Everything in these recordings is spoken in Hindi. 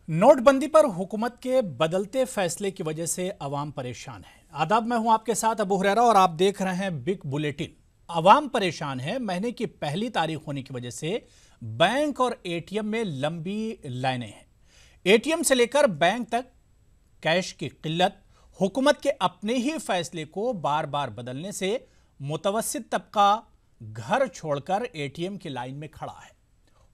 नोटबंदी पर हुकूमत के बदलते फैसले की वजह से अवाम परेशान है। आदाब, मैं हूं आपके साथ अबू हुरैरा और आप देख रहे हैं बिग बुलेटिन। अवाम परेशान है। महीने की पहली तारीख होने की वजह से बैंक और एटीएम में लंबी लाइनें हैं। एटीएम से लेकर बैंक तक कैश की किल्लत, हुकूमत के अपने ही फैसले को बार बार बदलने से मुतवस्सित तबका घर छोड़कर एटीएम की लाइन में खड़ा है।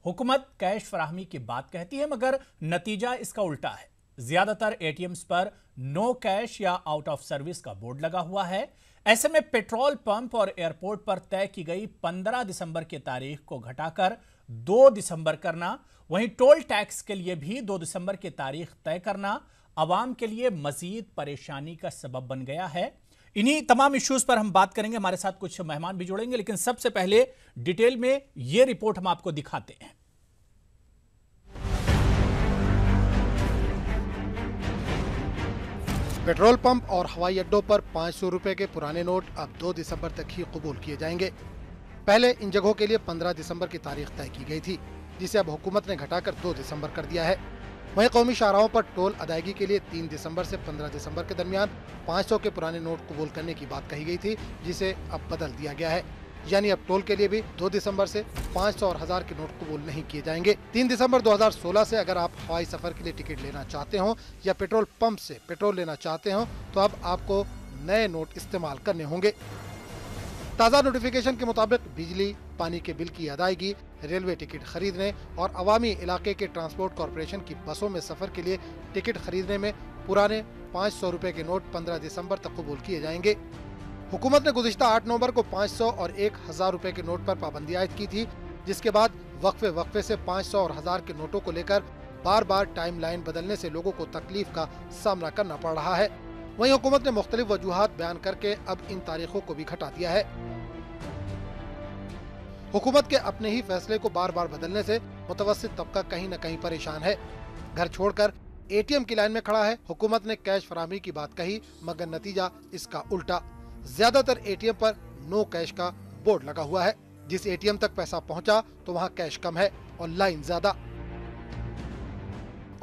हुकूमत कैश फराहमी की बात कहती है, मगर नतीजा इसका उल्टा है। ज्यादातर एटीएम्स पर नो कैश या आउट ऑफ सर्विस का बोर्ड लगा हुआ है। ऐसे में पेट्रोल पंप और एयरपोर्ट पर तय की गई 15 दिसंबर की तारीख को घटाकर 2 दिसंबर करना, वहीं टोल टैक्स के लिए भी 2 दिसंबर की तारीख तय करना अवाम के लिए मजीद परेशानी का सबब बन गया है। इन्हीं तमाम इश्यूज पर हम बात करेंगे। हमारे साथ कुछ मेहमान भी जुड़ेंगे, लेकिन सबसे पहले डिटेल में यह रिपोर्ट हम आपको दिखाते हैं। पेट्रोल पंप और हवाई अड्डों पर 500 रुपए के पुराने नोट अब 2 दिसंबर तक ही कबूल किए जाएंगे। पहले इन जगहों के लिए 15 दिसंबर की तारीख तय की गई थी, जिसे अब हुकूमत ने घटाकर 2 दिसंबर कर दिया है। वहीं कौमी शाहराहों पर टोल अदायगी के लिए 3 दिसंबर से 15 दिसंबर के दरमियान 500 के पुराने नोट कबूल करने की बात कही गई थी, जिसे अब बदल दिया गया है। यानी अब टोल के लिए भी 2 दिसंबर से 500 और 1000 के नोट कबूल नहीं किए जाएंगे। 3 दिसंबर 2016 से अगर आप हवाई सफर के लिए टिकट लेना चाहते हो या पेट्रोल पंप से पेट्रोल लेना चाहते हो तो अब आपको नए नोट इस्तेमाल करने होंगे। ताज़ा नोटिफिकेशन के मुताबिक बिजली पानी के बिल की अदायगी, रेलवे टिकट खरीदने और अवामी इलाके के ट्रांसपोर्ट कॉरपोरेशन की बसों में सफर के लिए टिकट खरीदने में पुराने 500 रुपए के नोट 15 दिसंबर तक कबूल किए जाएंगे। हुकूमत ने गुज़िश्ता 8 नवंबर को 500 और 1000 रुपए के नोट पर पाबंदी आयद की थी, जिसके बाद वक्फे से 500 और 1000 के नोटों को लेकर बार बार टाइम लाइन बदलने से लोगों को तकलीफ का सामना करना पड़ रहा है। वहीं हुकूमत ने मुख्तलिफ वजूहात बयान करके अब इन तारीखों को भी घटा दिया है। हुकूमत के अपने ही फैसले को बार बार बदलने से मुतवस्सित तबका कहीं न कहीं परेशान है। घर छोड़कर एटीएम की लाइन में खड़ा है। हुकूमत ने कैश फराहमी की बात कही, मगर नतीजा इसका उल्टा। ज्यादातर एटीएम पर नो कैश का बोर्ड लगा हुआ है। जिस एटीएम तक पैसा पहुंचा तो वहां कैश कम है और लाइन ज्यादा।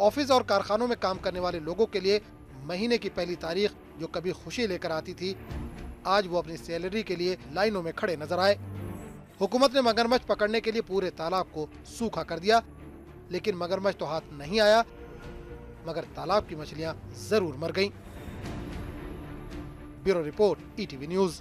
ऑफिस और कारखानों में काम करने वाले लोगों के लिए महीने की पहली तारीख जो कभी खुशी लेकर आती थी, आज वो अपनी सैलरी के लिए लाइनों में खड़े नजर आए। हुकूमत ने मगरमच्छ पकड़ने के लिए पूरे तालाब को सूखा कर दिया, लेकिन मगरमच्छ तो हाथ नहीं आया, मगर तालाब की मछलियां जरूर मर गईं। Bureau report, ETV news.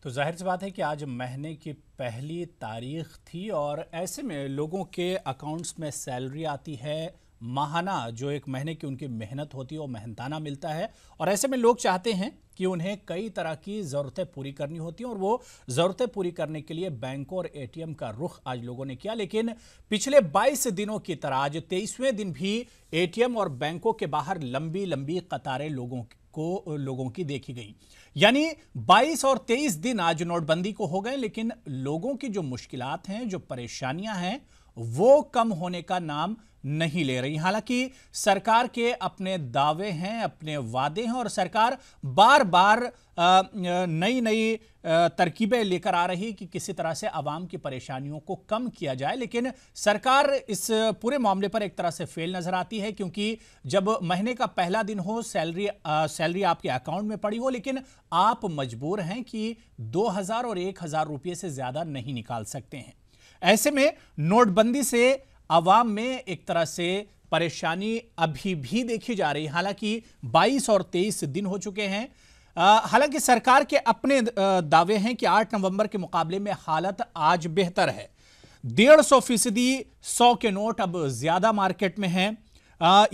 तो जाहिर सी बात है कि आज महीने की पहली तारीख थी और ऐसे में लोगों के अकाउंट्स में सैलरी आती है। माहाना जो एक महीने की उनकी मेहनत होती है वो मेहनताना मिलता है, और ऐसे में लोग चाहते हैं कि उन्हें कई तरह की ज़रूरतें पूरी करनी होती हैं, और वो ज़रूरतें पूरी करने के लिए बैंकों और एटीएम का रुख आज लोगों ने किया। लेकिन पिछले 22 दिनों की तरह आज 23वें दिन भी एटीएम और बैंकों के बाहर लंबी लंबी कतारें लोगों की देखी गई। यानी 22 और 23 दिन आज नोटबंदी को हो गए, लेकिन लोगों की जो मुश्किलात हैं, जो परेशानियां हैं, वो कम होने का नाम नहीं ले रही। हालांकि सरकार के अपने दावे हैं, अपने वादे हैं, और सरकार बार बार नई नई तरकीबें लेकर आ रही कि किसी तरह से आवाम की परेशानियों को कम किया जाए। लेकिन सरकार इस पूरे मामले पर एक तरह से फेल नजर आती है, क्योंकि जब महीने का पहला दिन हो, सैलरी आपके अकाउंट में पड़ी हो, लेकिन आप मजबूर हैं कि 2000 और 1000 रुपये से ज्यादा नहीं निकाल सकते हैं। ऐसे में नोटबंदी से आवाम में एक तरह से परेशानी अभी भी देखी जा रही है। हालांकि 22 और 23 दिन हो चुके हैं। हालांकि सरकार के अपने दावे हैं कि 8 नवंबर के मुकाबले में हालत आज बेहतर है। 150% 100 के नोट अब ज्यादा मार्केट में हैं।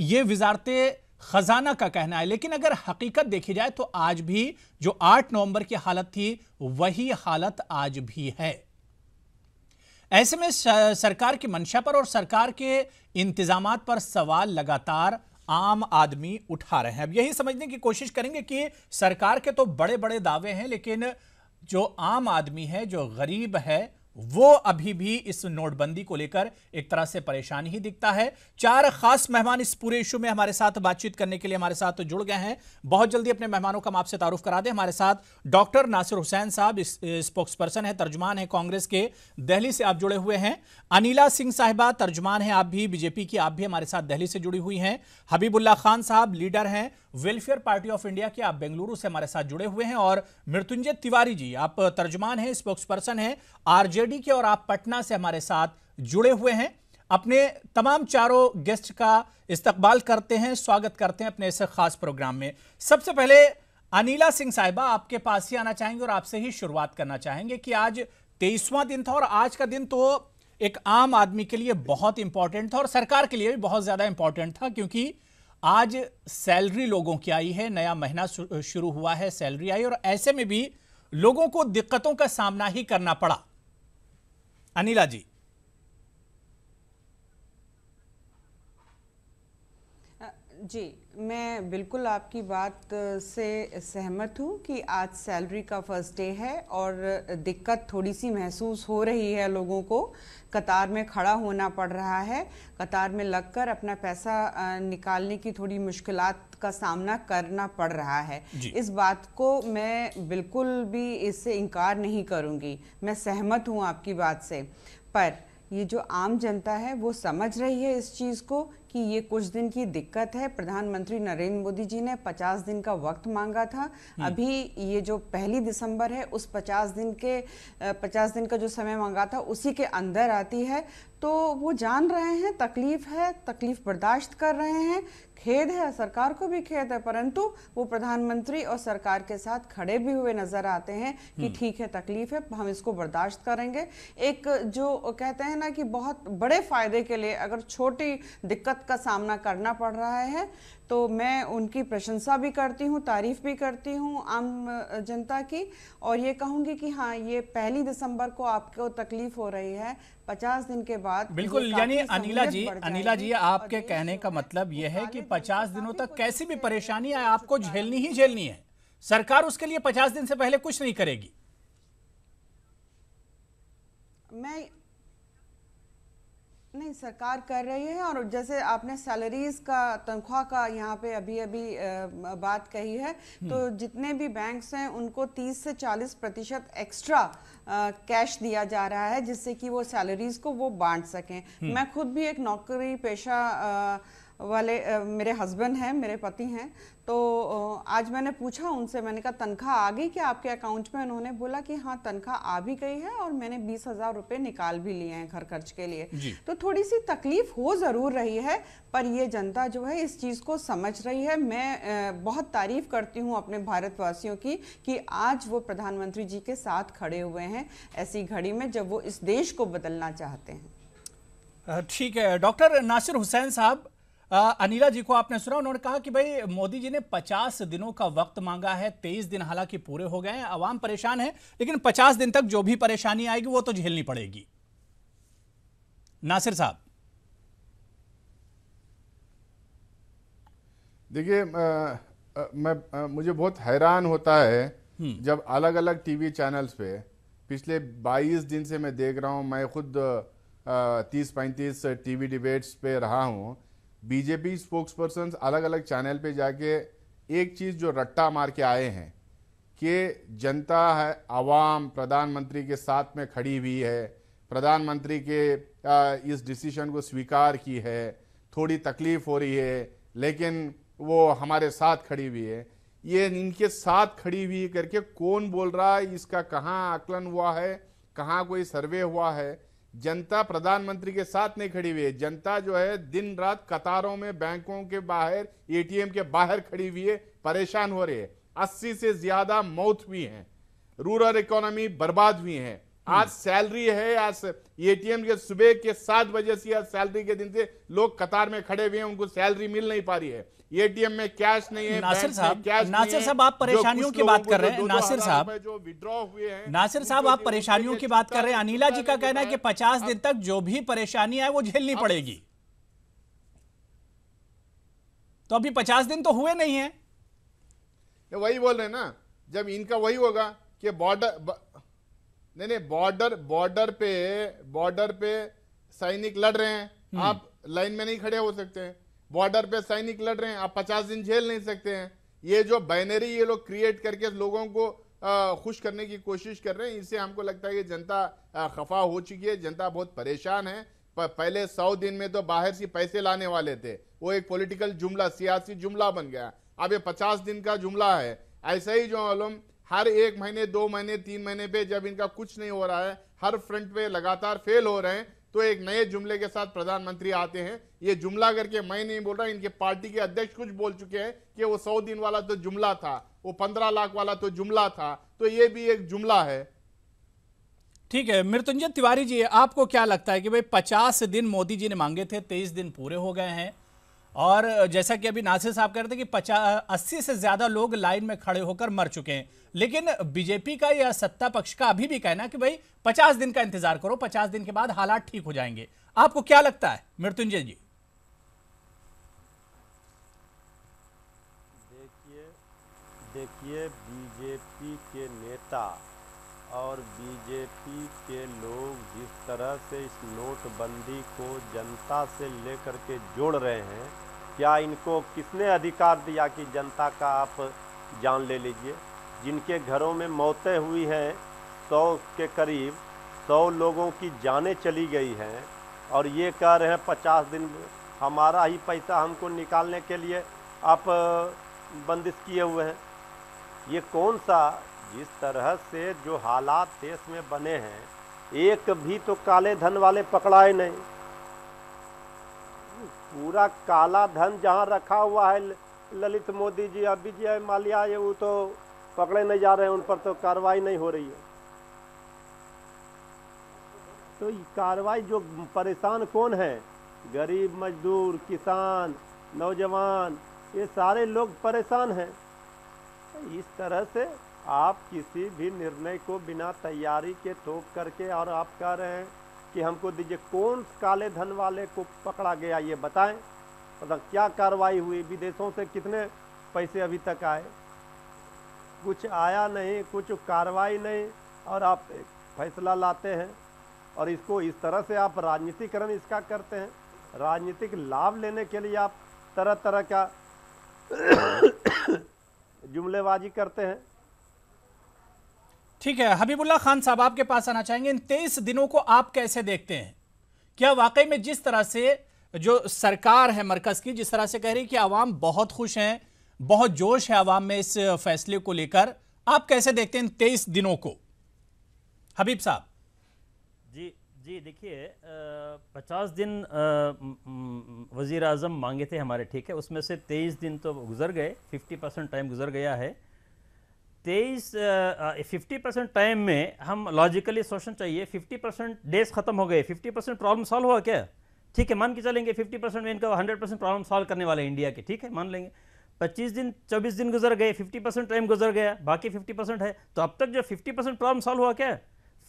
ये वजारते खजाना का कहना है, लेकिन अगर हकीकत देखी जाए तो आज भी जो 8 नवंबर की हालत थी वही हालत आज भी है। ऐसे में सरकार की मंशा पर और सरकार के इंतजामात पर सवाल लगातार आम आदमी उठा रहे हैं। अब यही समझने की कोशिश करेंगे कि सरकार के तो बड़े बड़े दावे हैं, लेकिन जो आम आदमी है, जो गरीब है, वो अभी भी इस नोटबंदी को लेकर एक तरह से परेशान ही दिखता है। चार खास मेहमान इस पूरे इशू में हमारे साथ बातचीत करने के लिए हमारे साथ जुड़ गए हैं। बहुत जल्दी अपने मेहमानों का हम आपसे तारुफ करा दें। हमारे साथ डॉक्टर नासिर हुसैन साहब, स्पोक्स पर्सन है, तर्जुमान है कांग्रेस के, दिल्ली से आप जुड़े हुए हैं। अनिला सिंह साहिबा, तर्जुमान है आप भी बीजेपी की, आप भी हमारे साथ दिल्ली से जुड़ी हुई हैं। हबीबुल्ला खान साहब, लीडर हैं वेलफेयर पार्टी ऑफ इंडिया के, आप बेंगलुरु से हमारे साथ जुड़े हुए हैं। और मृत्युंजय तिवारी जी, आप तर्जुमान हैं, स्पोक्स पर्सन हैं आरजेडी के, और आप पटना से हमारे साथ जुड़े हुए हैं। अपने तमाम चारों गेस्ट का इस्तकबाल करते हैं, स्वागत करते हैं अपने इस खास प्रोग्राम में। सबसे पहले अनिला सिंह साहिबा, आपके पास ही आना चाहेंगे और आपसे ही शुरुआत करना चाहेंगे कि आज 23वां दिन था और आज का दिन तो एक आम आदमी के लिए बहुत इंपॉर्टेंट था और सरकार के लिए भी बहुत ज्यादा इंपॉर्टेंट था, क्योंकि आज सैलरी लोगों की आई है, नया महीना शुरू हुआ है, सैलरी आई, और ऐसे में भी लोगों को दिक्कतों का सामना ही करना पड़ा। अनिला जी। जी, मैं बिल्कुल आपकी बात से सहमत हूँ कि आज सैलरी का फर्स्ट डे है और दिक्कत थोड़ी सी महसूस हो रही है लोगों को। कतार में खड़ा होना पड़ रहा है, कतार में लगकर अपना पैसा निकालने की थोड़ी मुश्किलात का सामना करना पड़ रहा है। इस बात को मैं बिल्कुल भी इससे इनकार नहीं करूँगी, मैं सहमत हूँ आपकी बात से। पर ये जो आम जनता है वो समझ रही है इस चीज़ को कि ये कुछ दिन की दिक्कत है। प्रधानमंत्री नरेंद्र मोदी जी ने 50 दिन का वक्त मांगा था। अभी ये जो 1 दिसंबर है उस 50 दिन का जो समय मांगा था उसी के अंदर आती है। तो वो जान रहे हैं तकलीफ है, तकलीफ बर्दाश्त कर रहे हैं। खेद है, सरकार को भी खेद है, परंतु वो प्रधानमंत्री और सरकार के साथ खड़े भी हुए नजर आते हैं कि ठीक है, तकलीफ है, हम इसको बर्दाश्त करेंगे। एक जो कहते हैं ना कि बहुत बड़े फायदे के लिए अगर छोटी दिक्कत का सामना करना पड़ रहा है तो मैं उनकी प्रशंसा भी करती हूँ, तारीफ भी करती हूँ आम जनता की, और ये कहूँगी कि हाँ, ये 1 दिसंबर को आपको तकलीफ हो रही है, 50 दिन के बाद बिल्कुल। यानी अनिला जी आपके कहने का मतलब यह है कि 50 दिनों तक कैसी भी परेशानी आए आपको झेलनी ही झेलनी है, सरकार उसके लिए 50 दिन से पहले कुछ नहीं करेगी। नहीं, सरकार कर रही है। और जैसे आपने सैलरीज का, तनख्वाह का यहाँ पे अभी बात कही है, तो जितने भी बैंक्स हैं उनको 30 से 40% एक्स्ट्रा कैश दिया जा रहा है जिससे कि वो सैलरीज को वो बांट सकें। मैं खुद भी एक नौकरी पेशा वाले मेरे हस्बैंड हैं, मेरे पति हैं, तो आज मैंने पूछा उनसे, मैंने कहा तनख्वाह आ गई क्या आपके अकाउंट में? उन्होंने बोला कि हाँ, तनख्वाह आ भी गई है और मैंने 20,000 रुपये निकाल भी लिए हैं घर खर्च के लिए। तो थोड़ी सी तकलीफ हो ज़रूर रही है, पर ये जनता जो है इस चीज़ को समझ रही है। मैं बहुत तारीफ करती हूँ अपने भारतवासियों की कि आज वो प्रधानमंत्री जी के साथ खड़े हुए हैं ऐसी घड़ी में जब वो इस देश को बदलना चाहते हैं। ठीक है, डॉक्टर नासिर हुसैन साहब, अनिला जी को आपने सुना, उन्होंने कहा कि भाई मोदी जी ने 50 दिनों का वक्त मांगा है, 23 दिन हालांकि पूरे हो गए हैं, आवाम परेशान है, लेकिन 50 दिन तक जो भी परेशानी आएगी वो तो झेलनी पड़ेगी। नासिर साहब। देखिए, मुझे बहुत हैरान होता है जब अलग अलग टीवी चैनल्स पे पिछले 22 दिन से मैं देख रहा हूं, मैं खुद 30-35 टीवी डिबेट्स पे रहा हूं, बीजेपी स्पोक्स पर्सन अलग अलग चैनल पे जाके एक चीज जो रट्टा मार के आए हैं कि जनता है, आवाम प्रधानमंत्री के साथ में खड़ी हुई है, प्रधानमंत्री के इस डिसीजन को स्वीकार की है, थोड़ी तकलीफ हो रही है लेकिन वो हमारे साथ खड़ी हुई है। ये इनके साथ खड़ी हुई करके कौन बोल रहा है, इसका कहाँ आकलन हुआ है, कहाँ कोई सर्वे हुआ है? जनता प्रधानमंत्री के साथ नहीं खड़ी हुई है, जनता जो है दिन रात कतारों में बैंकों के बाहर, एटीएम के बाहर खड़ी हुई है, परेशान हो रही है। 80 से ज्यादा मौत हुई हैं, रूरल इकोनॉमी बर्बाद हुई है। आज सैलरी है, आज एटीएम के सुबह के 7 बजे से आज सैलरी के दिन से लोग कतार में खड़े हुए हैं, उनको सैलरी मिल नहीं पा रही है, एटीएम में कैश नहीं है। नासिर साहब आप परेशानियों की बात कर रहे हैं। नासिर साहब जो विड्रॉ हुए हैं, नासिर साहब आप परेशानियों की बात कर रहे हैं। अनिला जी का कहना है कि 50 दिन तक जो भी परेशानी आए वो झेलनी पड़ेगी। तो अभी 50 दिन तो हुए नहीं है। वही बोल रहे हैं ना, जब इनका वही होगा कि बॉर्डर नहीं, बॉर्डर पे सैनिक लड़ रहे हैं, आप लाइन में नहीं खड़े हो सकते हैं। बॉर्डर पे सैनिक लड़ रहे हैं, आप 50 दिन झेल नहीं सकते हैं। ये जो बैनरी ये लोग क्रिएट करके लोगों को खुश करने की कोशिश कर रहे हैं, इससे हमको लगता है कि जनता खफा हो चुकी है, जनता बहुत परेशान है। पहले 100 दिन में तो बाहर से पैसे लाने वाले थे, वो एक पॉलिटिकल जुमला, सियासी जुमला बन गया। अब ये 50 दिन का जुमला है। ऐसा ही जो मालूम हर 1 महीने 2 महीने 3 महीने पे जब इनका कुछ नहीं हो रहा है, हर फ्रंट पे लगातार फेल हो रहे हैं, तो एक नए जुमले के साथ प्रधानमंत्री आते हैं। ये जुमला करके मैं नहीं बोल रहा, इनके पार्टी के अध्यक्ष कुछ बोल चुके हैं कि वो 100 दिन वाला तो जुमला था, वो 15 लाख वाला तो जुमला था, तो ये भी एक जुमला है। ठीक है, मृत्युंजय तिवारी जी, आपको क्या लगता है कि भाई 50 दिन मोदी जी ने मांगे थे, 23 दिन पूरे हो गए हैं, और जैसा कि अभी नासिर साहब कह रहे थे कि 80 से ज्यादा लोग लाइन में खड़े होकर मर चुके हैं, लेकिन बीजेपी का या सत्ता पक्ष का अभी भी कहना कि भाई 50 दिन का इंतजार करो, 50 दिन के बाद हालात ठीक हो जाएंगे। आपको क्या लगता है मृत्युंजय जी? देखिए बीजेपी के नेता और बीजेपी के लोग जिस तरह से इस नोटबंदी को जनता से लेकर के जोड़ रहे हैं, क्या इनको किसने अधिकार दिया कि जनता का आप जान ले लीजिए? जिनके घरों में मौतें हुई हैं, 100 के करीब 100 लोगों की जानें चली गई हैं, और ये कह रहे हैं 50 दिन हमारा ही पैसा हमको निकालने के लिए आप बंदिश किए हुए हैं। ये कौन सा, जिस तरह से जो हालात देश में बने हैं, एक भी तो काले धन वाले पकड़ाए नहीं। पूरा काला धन जहां रखा हुआ है, ललित मोदी जी और विजय माल्या, ये वो तो पकड़े नहीं जा रहे हैं, उन पर तो कार्रवाई नहीं हो रही है। तो ये कार्रवाई, जो परेशान कौन है? गरीब, मजदूर, किसान, नौजवान, ये सारे लोग परेशान हैं। इस तरह से आप किसी भी निर्णय को बिना तैयारी के थोप करके, और आप कह रहे हैं कि हमको दीजिए, कौन काले धन वाले को पकड़ा गया ये बताएं। मतलब क्या कार्रवाई हुई? विदेशों से कितने पैसे अभी तक आए? कुछ आया नहीं, कुछ कार्रवाई नहीं, और आप एक फैसला लाते हैं, और इसको इस तरह से आप राजनीतिकरण इसका करते हैं। राजनीतिक लाभ लेने के लिए आप तरह तरह का जुमलेबाजी करते हैं। ठीक है, हबीबुल्लाह खान साहब, आपके पास आना चाहेंगे। इन 23 दिनों को आप कैसे देखते हैं? क्या वाकई में जिस तरह से जो सरकार है मरकज की, जिस तरह से कह रही कि आवाम बहुत खुश हैं, बहुत जोश है आवाम में इस फैसले को लेकर, आप कैसे देखते हैं इन 23 दिनों को? हबीब साहब जी देखिए, 50 दिन वज़ीर आज़म मांगे थे हमारे, ठीक है, उसमें से 23 दिन तो गुजर गए, 50% टाइम गुजर गया है। 50% टाइम में हम लॉजिकली सोचना चाहिए, 50% डेज खत्म हो गए, 50% प्रॉब्लम सॉल्व हुआ क्या? ठीक है, मान के चलेंगे 50% में इनका 100% प्रॉब्लम सॉल्व करने वाले इंडिया के, ठीक है, मान लेंगे। 25 दिन 24 दिन गुजर गए, 50% टाइम गुजर गया, बाकी 50% है, तो अब तक जो 50% प्रॉब्लम सॉल्व हुआ क्या?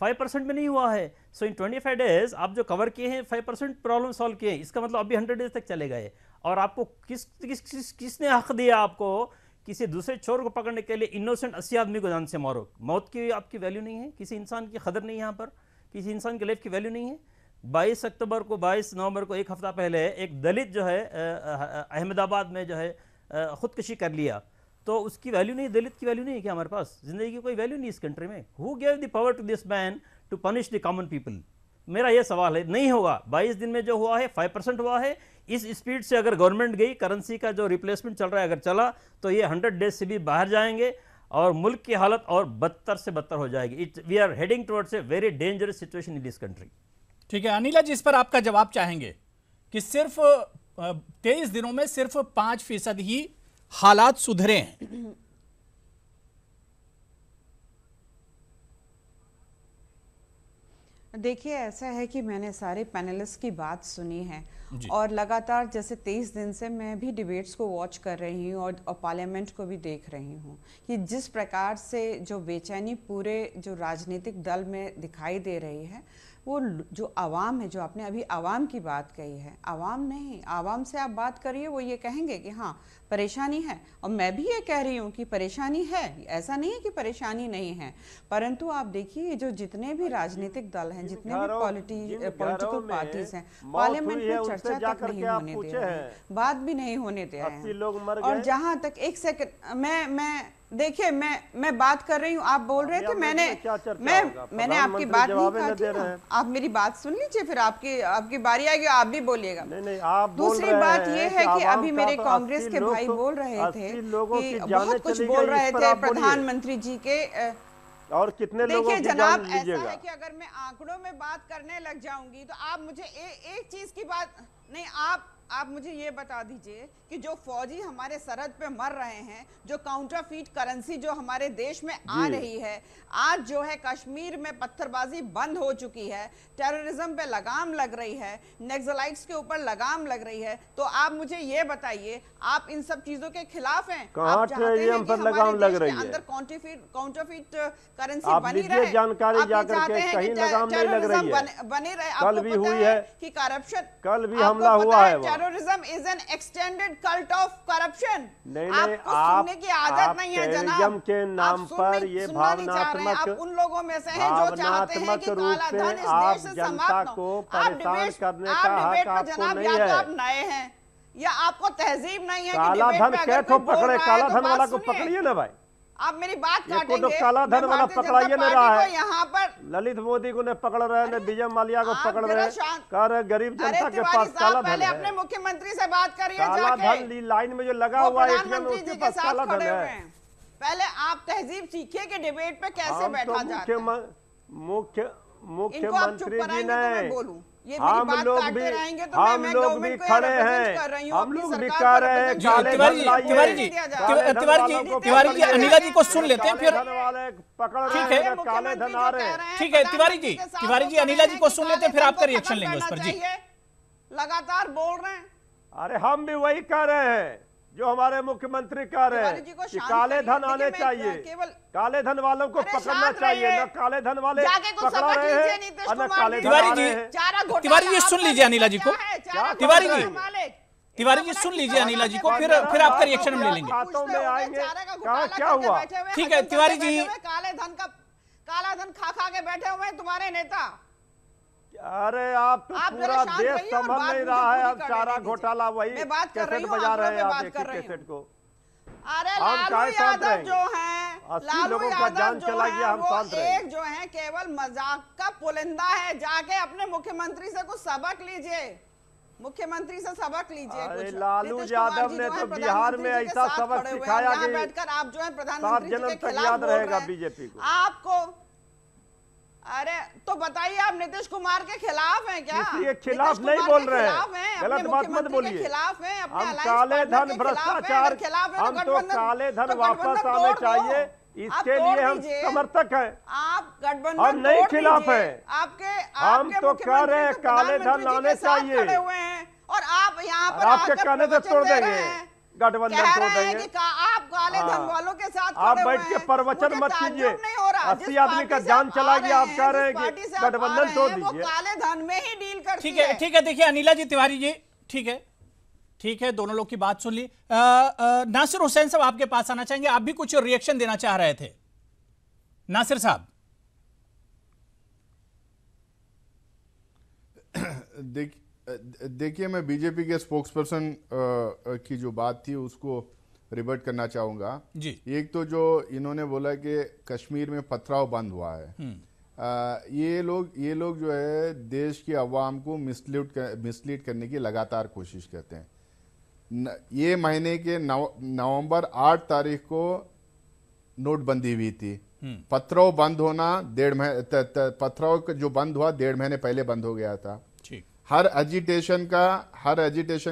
5% में नहीं हुआ है। सो इन 25 डेज आप जो कवर किए हैं, 5% प्रॉब्लम सॉल्व किए हैं, इसका मतलब अभी 100 डेज तक चले गए। और आपको किसने हक दिया आपको किसी दूसरे चोर को पकड़ने के लिए इनोसेंट 80 आदमी को जान से मारो? मौत की आपकी वैल्यू नहीं है, किसी इंसान की कदर नहीं है, यहाँ पर किसी इंसान की लाइफ की वैल्यू नहीं है। 22 अक्टूबर को, 22 नवंबर को, एक हफ्ता पहले एक दलित जो है अहमदाबाद में जो है खुदकुशी कर लिया, तो उसकी वैल्यू नहीं, दलित की वैल्यू नहीं है क्या हमारे पास? जिंदगी की कोई वैल्यू नहीं इस कंट्री में? Who gave the power to this man to punish the common people? मेरा ये सवाल है। नहीं होगा। 22 दिन में जो हुआ है 5% हुआ है। इस स्पीड से अगर गवर्नमेंट गई, करेंसी का जो रिप्लेसमेंट चल रहा है अगर चला, तो ये 100 डेज से भी बाहर जाएंगे और मुल्क की हालत और बदतर से बदतर हो जाएगी। We are heading towards a very dangerous situation in this country. ठीक है अनिला जी, इस पर आपका जवाब चाहेंगे कि सिर्फ 23 दिनों में सिर्फ 5% ही हालात सुधरे हैं। देखिए, ऐसा है कि मैंने सारे पैनलिस्ट की बात सुनी है और लगातार जैसे 23 दिन से मैं भी डिबेट्स को वॉच कर रही हूँ और पार्लियामेंट को भी देख रही हूँ कि जिस प्रकार से जो बेचैनी पूरे जो राजनीतिक दल में दिखाई दे रही है, वो जो आवाम है, जो आपने अभी आवाम की बात कही है, आवाम नहीं, आवाम से आप बात करिए, वो ये कहेंगे कि हाँ परेशानी है, और मैं भी ये कह रही हूँ कि परेशानी है, ऐसा नहीं है कि परेशानी नहीं है, परंतु आप देखिए जो जितने भी राजनीतिक दल हैं, जितने भी पॉलिटिकल पार्टीज हैं, पार्लियामेंट में चर्चा तक नहीं होने दे रहे हैं, बात भी नहीं होने दे रहे हैं। और जहां तक एक सेकंड मैं देखिए, मैं बात कर रही हूँ, आप बोल रहे थे, मैंने आपकी बात नहीं काटी ना, आप मेरी बात सुन लीजिए, फिर आपकी बारी आएगी, आप भी बोलिएगा। नहीं, आप दूसरी बात ये है कि अभी मेरे कांग्रेस के भाई बोल रहे थे कि बहुत कुछ बोल रहे थे प्रधानमंत्री जी के, और कितने लोगों की जनाब, जान लीजिएगा। ऐसा है कि अगर मैं आंकड़ों में बात करने लग जाऊंगी तो आप मुझे एक चीज की बात नहीं, आप मुझे ये बता दीजिए कि जो फौजी हमारे सरहद पे मर रहे हैं, जो काउंटरफीट करेंसी जो हमारे देश में आ रही है, आज जो है कश्मीर में पत्थरबाजी बंद हो चुकी है, टेररिज्म पे लगाम लग रही है, नक्सलाइट्स के ऊपर लगाम लग रही है, तो आप मुझे ये बताइए, आप इन सब चीजों के खिलाफ हैं? कहाँ टेररिज्म पर लगाम लग रही है? अंदर काउंटरफीट करेंसी बनी रहे, जानकारी जाकर के कहीं लगाम नहीं लग रही है, बनी रहे। कल भी हुई है कि करप्शन, कल भी हमला हुआ है, terrorism is an extended cult of corruption. नहीं, आप सुनने की आदत नहीं है जनाब, टेररिज्म के नाम पर ये भावनात्मक, आप उन लोगों में से हैं जो चाहते हैं कि काला धन इस देश से समाप्त हो। को परेशान करने का हक आपको नहीं है। आप नए हैं या आपको तहजीब नहीं है कि काला धन कैसे पकड़े, काला धन वाला को पकड़िए ना भाई, आप मेरी बात काटेंगे। तो काला धन वाला पकड़ाइए ना रहा है, यहाँ पर ललित मोदी को ने पकड़ रहे हैं, विजय माल्या को पकड़ रहे हैं, कर गरीब जनता के पास काला धन है। अपने मुख्यमंत्री से बात करिए, काला धन लाइन में जो लगा हुआ है उसके पास काला धन है। पहले आप तहजीब सीखिए कि डिबेट पे कैसे बैठा जाता है। मुख्यमंत्री जी ने, हम लोग भी खड़े हैं, हम लोग भी कह रहे हैं तिवारी जी अनिला जी को सुन लेते हैं, फिर पकड़ ठीक है, काले धन आ रहे हैं। ठीक है तिवारी जी अनिला जी को सुन लेते हैं, फिर आपका रिएक्शन लेंगे उस पर। जी लगातार बोल रहे हैं, अरे हम भी वही कह रहे हैं जो हमारे मुख्यमंत्री कह रहे हैं कि काले धन आने चाहिए, काले धन वालों को पकड़ना चाहिए, न काले धन वाले पकड़ा रहे हैं न काले धन वाले हैं। तिवारी जी सुन लीजिए अनिला जी को, तिवारी जी सुन लीजिए अनिला जी को, फिर आपका रिएक्शन हम ले लेंगे। खातों में आएंगे, कहाँ क्या हुआ? ठीक है तिवारी जी, काला धन खा के बैठे हुए हैं तुम्हारे नेता। अरे आप तो पूरा देश संभल नहीं रहा है, अब चारा घोटाला वही कैसेट बजा रहे हैं आप एक कैसेट को। अरे लालू यादव जो हैं, 80 लोगों का जान चला गया, हम शांत रहे। एक जो है केवल मजाक का पुलिंदा है, जाके अपने मुख्यमंत्री से कुछ सबक लीजिए, मुख्यमंत्री से सबक लीजिए। अरे लालू यादव ने तो बिहार में ऐसा सबक सिखाया कि बैठकर आप जो है प्रधानमंत्री जी के खिलाफ याद रहेगा बीजेपी को आपको। अरे तो बताइए, आप नीतीश कुमार के खिलाफ हैं क्या? किसी के खिलाफ नहीं बोल रहे हैं, गलत बात मत बोलिए। खिलाफ हैं, हम काले धन भ्रष्टाचार, हम तो काले धन वापस आने चाहिए, इसके लिए हम समर्थक हैं। आप गठबंधन हम नहीं खिलाफ हैं, हम तो कह रहे हैं काले धन आने चाहिए, और आप यहाँ पर आपके कहने से तोड़ देंगे, गठबंधन तोड़ देंगे। आप काले धन वालों के साथ आप बैठ के प्रवचन मत कीजिए, 80 आदमी का जान चला गया, आप कह रहे हैं कि गठबंधन तोड़ दीजिए। काले धन में ही डील करती है। ठीक है देखिए अनिला जी, तिवारी जी, ठीक है दोनों लोग की बात सुन ली। नासिर हुसैन साहब आपके पास आना चाहेंगे, आप भी कुछ रिएक्शन देना चाह रहे थे। नासिर साहब देखिए मैं बीजेपी के स्पोक्सपर्सन की जो बात थी उसको रिवर्ट करना चाहूंगा जी। एक तो जो इन्होंने बोला कि कश्मीर में पथराव बंद हुआ है, ये लोग जो है देश की आवाम को मिसलीड करने की लगातार कोशिश करते हैं। ये महीने के नवंबर 8 तारीख को नोटबंदी हुई थी, पथराव बंद होना पथराव जो बंद हुआ 1.5 महीने पहले बंद हो गया था। हर एजिटेशन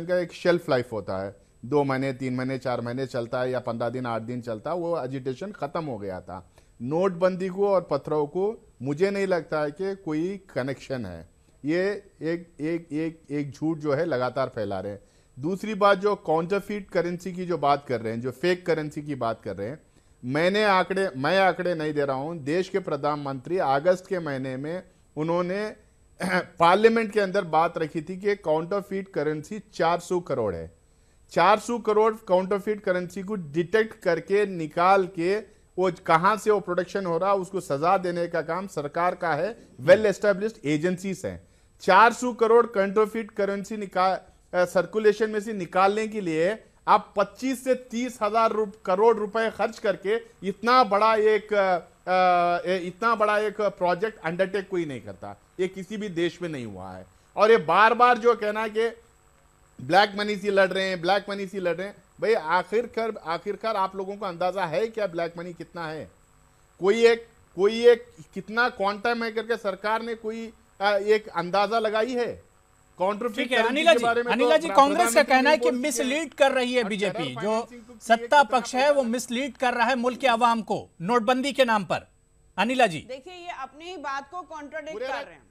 का एक शेल्फ लाइफ होता है, 2 महीने 3 महीने 4 महीने चलता है या 15 दिन 8 दिन चलता है, वो एजिटेशन खत्म हो गया था। नोटबंदी को और पथराव को मुझे नहीं लगता है कि कोई कनेक्शन है, ये एक झूठ जो है लगातार फैला रहे हैं। दूसरी बात, जो काउंटरफीट करेंसी की जो बात कर रहे हैं, जो फेक करेंसी की बात कर रहे हैं, मैं आंकड़े नहीं दे रहा हूं। देश के प्रधानमंत्री अगस्त के महीने में उन्होंने पार्लियामेंट के अंदर बात रखी थी कि काउंटरफीट करेंसी 400 करोड़ है। 400 करोड़ काउंटरफीट करेंसी को डिटेक्ट करके निकाल के वो कहां से वो प्रोडक्शन हो रहा उसको सजा देने का काम सरकार का है। वेल एस्टेब्लिश्ड एजेंसीज हैं। 400 करोड़ काउंटरफीट करेंसी सर्कुलेशन में से निकालने के लिए आप 25 से 30 हजार करोड़ रुपए खर्च करके इतना बड़ा एक प्रोजेक्ट अंडरटेक कोई नहीं करता। ये किसी भी देश में नहीं हुआ है। और ये बार बार जो कहना कि ब्लैक मनी से लड़ रहे हैं, ब्लैक मनी से लड़ रहे हैं, भाई आखिरकार आप लोगों को अंदाजा है क्या ब्लैक मनी कितना है? कोई एक कितना क्वांटम है करके सरकार ने कोई एक अंदाजा लगाई है? ठीक है अनिला जी, कांग्रेस का कहना है कि मिसलीड कर रही है बीजेपी, जो सत्ता पक्ष है वो मिसलीड कर रहा है मुल्क के अवाम को नोटबंदी के नाम पर। अनिला जी देखिए, ये अपनी ही बात को कॉन्ट्राडिक्ट कर रहे हैं।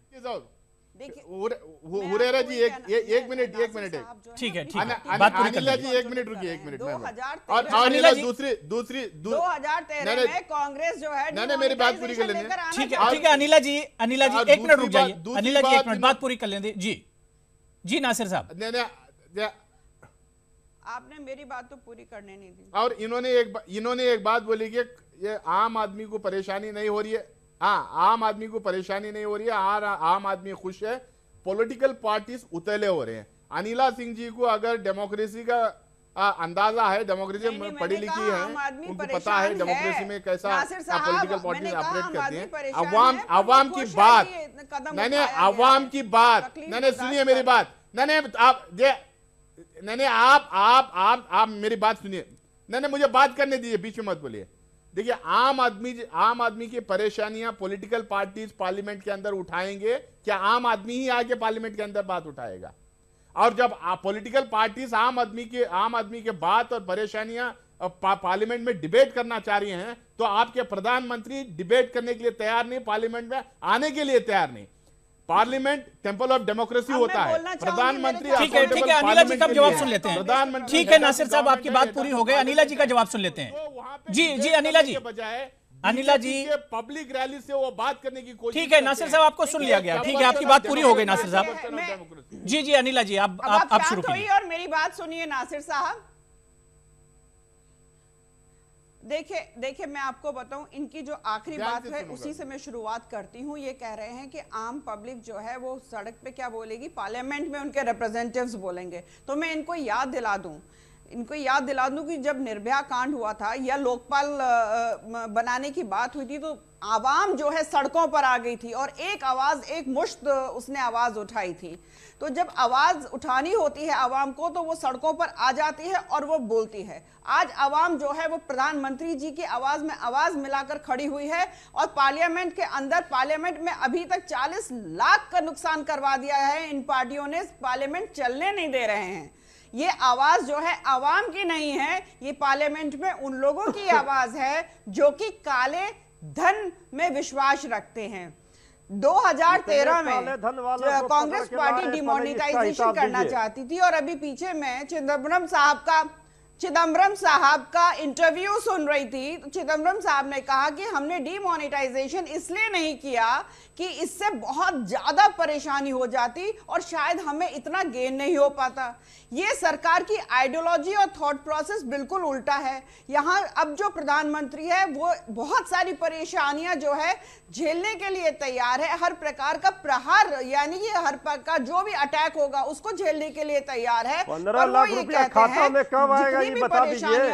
हुरेरा जी एक मिनट ठीक है अनिला जी एक मिनट रुकिए, 2013 में कांग्रेस जो है नहीं मेरी बात पूरी कर लेने। ठीक है अनिला जी एक मिनट रुक जाइए। अनिला जी एक मिनट बात पूरी कर लेंगे। जी नासिर साहब, आपने मेरी बात तो पूरी करने नहीं दी। और इन्होंने एक बात बोली कि ये आम आदमी को परेशानी नहीं हो रही है। हाँ, आम आदमी को परेशानी नहीं हो रही है, आम आदमी खुश है, पॉलिटिकल पार्टीज उतले हो रहे हैं। अनिला सिंह जी को अगर डेमोक्रेसी का अंदाजा है, डेमोक्रेसी में पढ़ी लिखी है, उनको पता है डेमोक्रेसी में कैसा पॉलिटिकल पार्टीज ऑपरेट करती हैं। अवाम की बात नहीं सुनिए मेरी बात, आप मेरी बात सुनिए। नहीं मुझे बात करने दीजिए, बीच में मत बोलिए। देखिए, आम आदमी की परेशानियां पॉलिटिकल पार्टीज पार्लियामेंट के अंदर उठाएंगे क्या? आम आदमी ही आके पार्लियामेंट के अंदर बात उठाएगा। और जब पॉलिटिकल पार्टीज आम आदमी के बात और परेशानियां पार्लियामेंट में डिबेट करना चाह रही हैं, तो आपके प्रधानमंत्री डिबेट करने के लिए तैयार नहीं, पार्लियामेंट में आने के लिए तैयार नहीं। पार्लियामेंट टेंपल ऑफ डेमोक्रेसी होता है। प्रधानमंत्री ठीक है अनिला जी का जवाब सुन लेते हैं। ठीक है नासिर साहब, आपकी बात पूरी हो गई। अनिला जी का जवाब सुन लेते हैं। जी अनिला जी, अनिला जी पब्लिक रैली से वो बात करने की कोशिश। ठीक है नासिर साहब, आपको सुन लिया गया। ठीक है, आपकी बात पूरी हो गई नासिर साहब। जी अनिला जी, आप शुरू कीजिए। और मेरी बात सुनिए नासिर साहब। देखिए मैं आपको बताऊं, इनकी जो आखिरी बात है उसी से मैं शुरुआत करती हूं। ये कह रहे हैं कि आम पब्लिक जो है वो सड़क पे क्या बोलेगी, पार्लियामेंट में उनके रिप्रेजेंटेटिव्स बोलेंगे। तो मैं इनको याद दिला दूं कि जब निर्भया कांड हुआ था या लोकपाल बनाने की बात हुई थी, तो आवाम जो है सड़कों पर आ गई थी और एक मुश्त उसने आवाज उठाई थी। तो जब आवाज उठानी होती है आवाम को, तो वो सड़कों पर आ जाती है और वो बोलती है। आज आवाम जो है वो प्रधानमंत्री जी की आवाज में आवाज मिलाकर खड़ी हुई है और पार्लियामेंट में अभी तक 40 लाख का नुकसान करवा दिया है इन पार्टियों ने। पार्लियामेंट चलने नहीं दे रहे हैं। ये आवाज जो है आवाम की नहीं है, ये पार्लियामेंट में उन लोगों की आवाज है जो कि काले धन में विश्वास रखते हैं। 2013 में कांग्रेस पार्टी डिमोनेटाइजेशन करना चाहती थी और अभी पीछे मैं चिदम्बरम साहब का इंटरव्यू सुन रही थी। तो चिदम्बरम साहब ने कहा कि हमने डिमोनेटाइजेशन इसलिए नहीं किया कि इससे बहुत ज्यादा परेशानी हो जाती और शायद हमें इतना गेन नहीं हो पाता। ये सरकार की आइडियोलॉजी और थॉट प्रोसेस बिल्कुल उल्टा है। यहाँ अब जो प्रधानमंत्री है वो बहुत सारी परेशानियां जो है झेलने के लिए तैयार है। हर प्रकार का प्रहार यानी कि हर प्रकार जो भी अटैक होगा उसको झेलने के लिए तैयार है। 15 लाख रुपया खाता में कब आएगा ये बता दीजिए।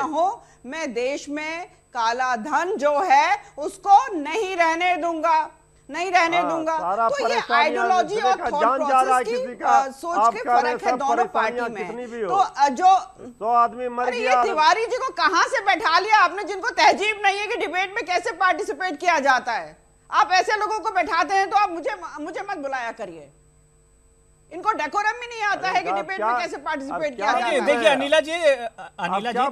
मैं देश में काला धन जो है उसको नहीं रहने दूंगा। तो ये आइडियोलॉजी और थॉट प्रोसेस की सोच के फर्क है दोनों पार्टी में। तो आदमी मर गया। ये तिवारी जी को कहां से बैठा लिया आपने, जिनको तहजीब नहीं है कि डिबेट में कैसे पार्टिसिपेट किया जाता है। आप ऐसे लोगों को बैठाते हैं तो आप मुझे मत बुलाया करिए। इनको डेकोरम भी नहीं आता है कि डिबेट में कैसे पार्टिसिपेट किया जाता है। देखिए अनिला जी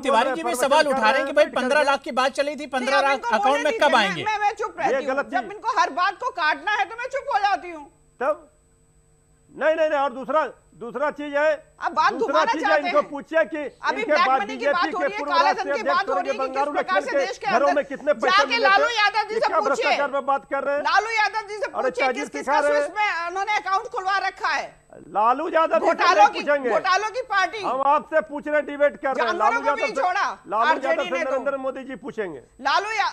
तिवारी जी भी सवाल उठा रहे हैं कि भाई 15 लाख की बात चली थी, 15 लाख अकाउंट में कब आएंगे? मैं चुप रहती हूँ। जब इनको हर बात को काटना है तो मैं चुप हो जाती हूँ। तब नहीं और दूसरा चीज है, अब बात घुमाना चाहते इनको पूछिए कि अभी ब्लैक मनी की बात हो रही है, काले धन की बात हो रही है कि किस प्रकार से देश के घरों में कितने पैसे जाके लालू यादव जी से पूछिए। बात कर रहे हैं लालू यादव प्रधानमंत्री से अरे पूछिए किस किस का स्विस में उन्होंने अकाउंट खुलवा रखा है। लालू यादव घोटालों की पार्टी। हम आपसे पूछ रहे, डिबेट कर रहे हैं। लालू यादव से नरेंद्र मोदी जी पूछेंगे।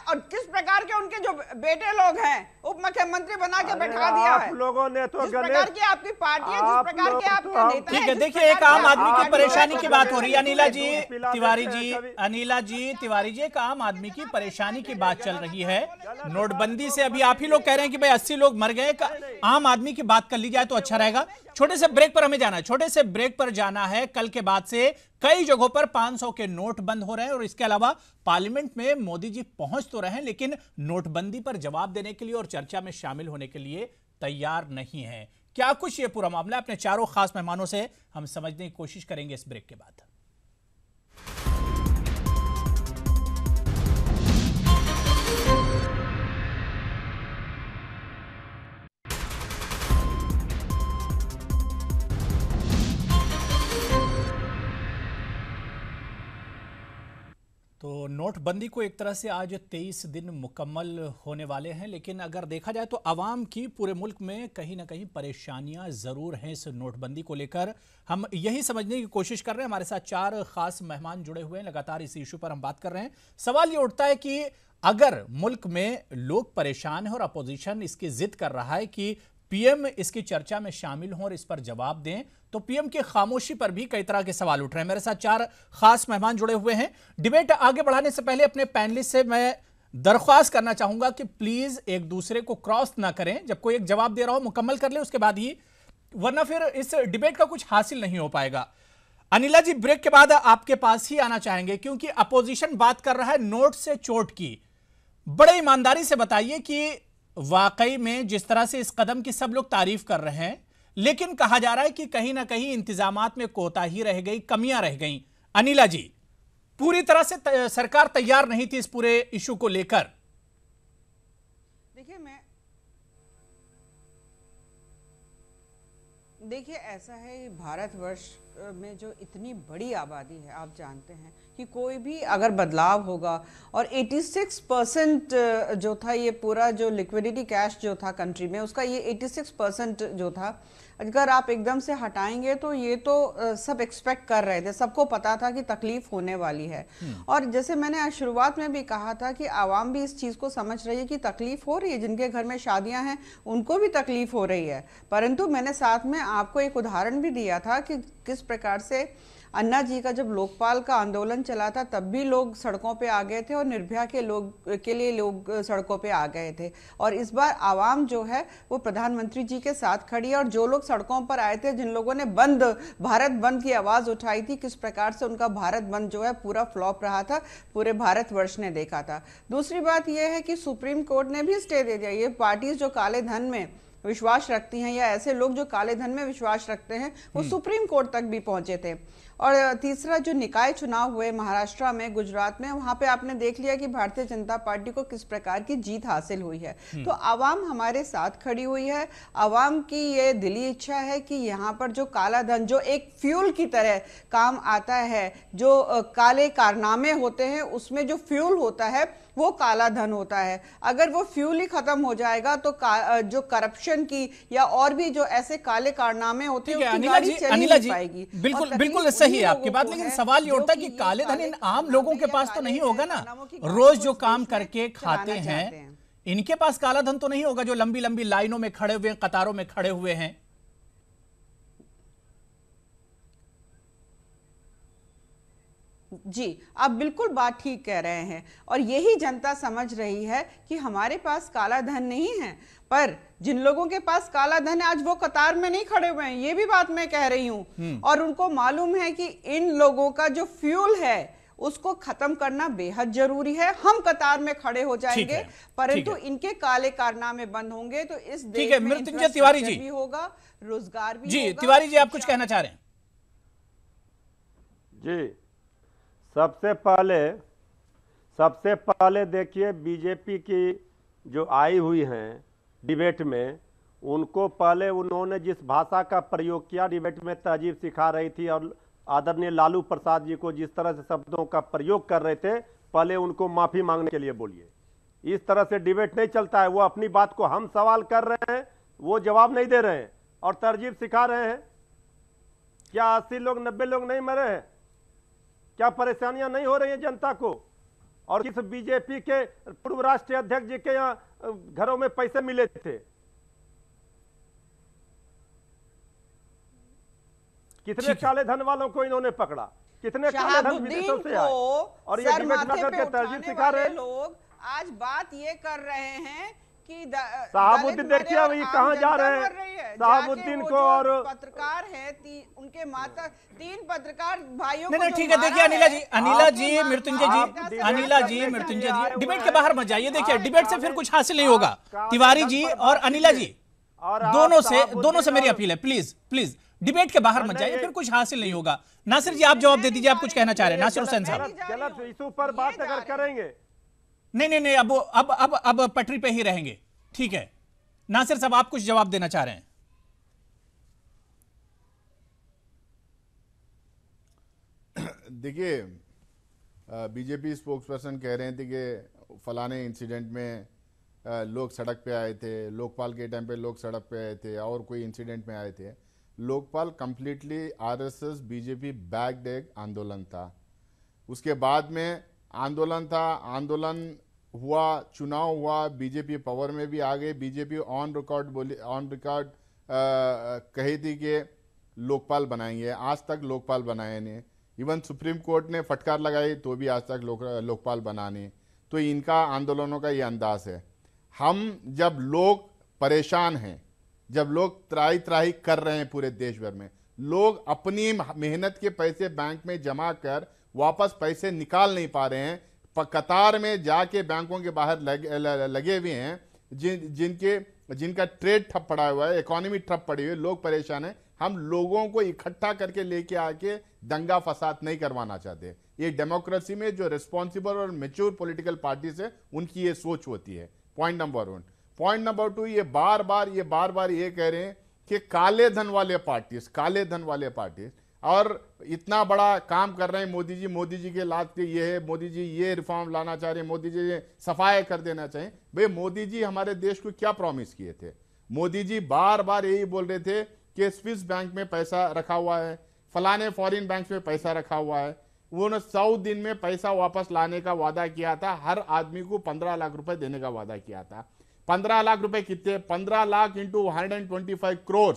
और किस प्रकार के उनके जो बेटे लोग हैं उप मुख्यमंत्री बना के बैठा दिया है। आप लोगों ने तो जिस प्रकार की आपकी पार्टी है, जिस प्रकार के आपके नेता हैं, ठीक है, देखिए एक आम आदमी की परेशानी की बात हो रही है। अनिला जी तिवारी जी, एक आम आदमी की परेशानी की बात चल रही है। नोटबंदी से अभी आप ही लोग कह रहे हैं कि भाई 80 लोग मर गए। आम आदमी की बात कर ली जाए तो अच्छा रहेगा। छोटे से ब्रेक पर हमें जाना है, छोटे से ब्रेक पर जाना है। कल के बाद से कई जगहों पर 500 के नोट बंद हो रहे हैं और इसके अलावा पार्लियामेंट में मोदी जी पहुंच तो रहे हैं लेकिन नोटबंदी पर जवाब देने के लिए और चर्चा में शामिल होने के लिए तैयार नहीं है। क्या कुछ ये पूरा मामला अपने चारों खास मेहमानों से हम समझने की कोशिश करेंगे इस ब्रेक के बाद। तो नोटबंदी को एक तरह से आज 23 दिन मुकम्मल होने वाले हैं, लेकिन अगर देखा जाए तो आवाम की पूरे मुल्क में कहीं ना कहीं परेशानियां ज़रूर हैं इस नोटबंदी को लेकर। हम यही समझने की कोशिश कर रहे हैं। हमारे साथ 4 खास मेहमान जुड़े हुए हैं, लगातार इस इशू पर हम बात कर रहे हैं। सवाल ये उठता है कि अगर मुल्क में लोग परेशान हैं और अपोजिशन इसकी जिद कर रहा है कि पीएम इसकी चर्चा में शामिल हों और इस पर जवाब दें, तो पीएम की खामोशी पर भी कई तरह के सवाल उठ रहे हैं। मेरे साथ 4 खास मेहमान जुड़े हुए हैं। डिबेट आगे बढ़ाने से पहले अपने पैनलिस्ट से मैं दरख्वास्त करना चाहूंगा कि प्लीज एक दूसरे को क्रॉस ना करें। जब कोई एक जवाब दे रहा हो मुकम्मल कर ले उसके बाद ही, वरना फिर इस डिबेट का कुछ हासिल नहीं हो पाएगा। अनिला जी, ब्रेक के बाद आपके पास ही आना चाहेंगे क्योंकि अपोजिशन बात कर रहा है नोट से चोट की। बड़े ईमानदारी से बताइए कि वाकई में जिस तरह से इस कदम की सब लोग तारीफ कर रहे हैं, लेकिन कहा जा रहा है कि कहीं ना कहीं इंतजामात में कोताही रह गई, कमियां रह गई। अनिला जी, पूरी तरह से सरकार तैयार नहीं थी इस पूरे इशू को लेकर। देखिए ऐसा है, भारतवर्ष में जो इतनी बड़ी आबादी है, आप जानते हैं कि कोई भी अगर बदलाव होगा और 86% जो था ये पूरा जो लिक्विडिटी कैश जो था कंट्री में, उसका ये 86% जो था, अगर आप एकदम से हटाएंगे तो ये तो सब एक्सपेक्ट कर रहे थे, सबको पता था कि तकलीफ होने वाली है। और जैसे मैंने शुरुआत में भी कहा था कि आवाम भी इस चीज़ को समझ रही है कि तकलीफ हो रही है, जिनके घर में शादियां हैं उनको भी तकलीफ हो रही है। परंतु मैंने साथ में आपको एक उदाहरण भी दिया था कि किस प्रकार से अन्ना जी का जब लोकपाल का आंदोलन चला था तब भी लोग सड़कों पे आ गए थे और निर्भया के लिए लोग सड़कों पे आ गए थे। और इस बार आवाम जो है वो प्रधानमंत्री जी के साथ खड़ी है। और जो लोग सड़कों पर आए थे, जिन लोगों ने भारत बंद की आवाज उठाई थी, किस प्रकार से उनका भारत बंद जो है पूरा फ्लॉप रहा था, पूरे भारतवर्ष ने देखा था। दूसरी बात यह है कि सुप्रीम कोर्ट ने भी स्टे दे दिया। ये पार्टीज जो काले धन में विश्वास रखती हैं या ऐसे लोग जो काले धन में विश्वास रखते हैं, वो सुप्रीम कोर्ट तक भी पहुंचे थे। और तीसरा, जो निकाय चुनाव हुए महाराष्ट्र में, गुजरात में, वहां पे आपने देख लिया कि भारतीय जनता पार्टी को किस प्रकार की जीत हासिल हुई है। तो आवाम हमारे साथ खड़ी हुई है। आवाम की ये दिली इच्छा है कि यहाँ पर जो काला धन जो एक फ्यूल की तरह काम आता है, जो काले कारनामे होते हैं उसमें जो फ्यूल होता है वो काला धन होता है। अगर वो फ्यूल ही खत्म हो जाएगा तो जो करप्शन की या और भी जो ऐसे काले कारनामे होते हैं उसकी गाड़ी चल नहीं पाएगी। बिल्कुल सही है आपकी बात, लेकिन सवाल ये उठता है कि काले धन इन आम लोगों के पास तो नहीं होगा ना, रोज जो काम करके खाते हैं इनके पास काला धन तो नहीं होगा, जो लंबी लंबी लाइनों में खड़े हुए, कतारों में खड़े हुए हैं। जी, आप बिल्कुल बात ठीक कह रहे हैं। और यही जनता समझ रही है कि हमारे पास काला धन नहीं है, पर जिन लोगों के पास काला धन है आज वो कतार में नहीं खड़े हुए हैं, ये भी बात मैं कह रही हूं। और उनको मालूम है कि इन लोगों का जो फ्यूल है उसको खत्म करना बेहद जरूरी है। हम कतार में खड़े हो जाएंगे, परंतु इनके काले कारनामे बंद होंगे तो इस देश में तिवारी जी भी होगा, रोजगार भी जी होगा। तिवारी जी, आप कुछ कहना चाह रहे हैं? जी, सबसे पहले देखिए, बीजेपी की जो आई हुई हैं डिबेट में, उनको पहले उन्होंने जिस भाषा का प्रयोग किया डिबेट में, तहजीब सिखा रही थी और आदरणीय लालू प्रसाद जी को जिस तरह से शब्दों का प्रयोग कर रहे थे, पहले उनको माफी मांगने के लिए बोलिए। इस तरह से डिबेट नहीं चलता है। वो अपनी बात को, हम सवाल कर रहे हैं, वो जवाब नहीं दे रहे हैं और तरजीब सिखा रहे हैं। क्या 80 लोग 90 लोग नहीं मरे हैं? क्या परेशानियां नहीं हो रही हैं जनता को? और किस बीजेपी के पूर्व राष्ट्रीय अध्यक्ष जी के यहाँ घरों में पैसे मिले थे? कितने काले धन वालों को इन्होंने पकड़ा? कितने काले धन विदेशों से आए? और ये डिबेट न करके तरजीब सिखा रहे हैं लोग। आज बात ये कर रहे हैं कि शहाबुद्दीन, देखिए अभी कहाँ जा रहे हैं शहाबुद्दीन को, और पत्रकार है उनके माता 3 पत्रकार भाइयों नहीं, ठीक है। देखिए अनिला जी मृत्युंजय जी डिबेट के बाहर मत जाइए। देखिए डिबेट से फिर कुछ हासिल नहीं होगा। तिवारी जी और अनिला जी दोनों से मेरी अपील है, प्लीज प्लीज डिबेट के बाहर मत जाइए, फिर कुछ हासिल नहीं होगा। नासिर जी आप जवाब दे दीजिए, आप कुछ कहना चाह रहे हैं। नासिर हुसैन साहब गलत इशू पर बात अगर करेंगे, नहीं, अब पटरी पे ही रहेंगे। ठीक है नासिर साहब, आप कुछ जवाब देना चाह रहे हैं। देखिए बीजेपी स्पोक्सपर्सन कह रहे थे कि फलाने इंसिडेंट में लोग सड़क पे आए थे, लोकपाल के टाइम पे लोग सड़क पे आए थे, और कोई इंसिडेंट में आए थे। Lokpal completely RSS BJP backed एक आंदोलन था। उसके बाद में आंदोलन था, आंदोलन हुआ, चुनाव हुआ, बीजेपी पावर में भी आ गई। बीजेपी ऑन रिकॉर्ड कही थी कि लोकपाल बनाएंगे, आज तक लोकपाल बनाए नहीं। इवन सुप्रीम कोर्ट ने फटकार लगाई तो भी आज तक लोकपाल बना नहीं। तो इनका आंदोलनों का ये अंदाज है। हम जब लोग परेशान हैं, जब लोग त्राही त्राही कर रहे हैं पूरे देश भर में, लोग अपनी मेहनत के पैसे बैंक में जमा कर वापस पैसे निकाल नहीं पा रहे हैं, कतार में जाके बैंकों के बाहर लगे हुए हैं, जिनका ट्रेड ठप पड़ा हुआ है, इकोनॉमी ठप पड़ी हुई है, लोग परेशान हैं। हम लोगों को इकट्ठा करके लेके आके दंगा फसाद नहीं करवाना चाहते। ये डेमोक्रेसी में जो रिस्पॉन्सिबल और मैच्योर पॉलिटिकल पार्टीज है उनकी ये सोच होती है। Point number 1। पॉइंट नंबर 2, ये बार बार ये कह रहे हैं कि काले धन वाले पार्टीज और इतना बड़ा काम कर रहे हैं मोदी जी के लाद के ये है, मोदी जी ये रिफॉर्म लाना चाह रहे हैं, मोदी जी सफाई कर देना चाहिए। भाई मोदी जी हमारे देश को क्या प्रॉमिस किए थे? मोदी जी बार बार यही बोल रहे थे कि स्विस बैंक में पैसा रखा हुआ है, फलाने फॉरेन बैंक में पैसा रखा हुआ है। उन्होंने 100 दिन में पैसा वापस लाने का वादा किया था, हर आदमी को 15 लाख रुपए देने का वादा किया था। 15 लाख रुपए कितने? 15 लाख इंटू 125 करोड़,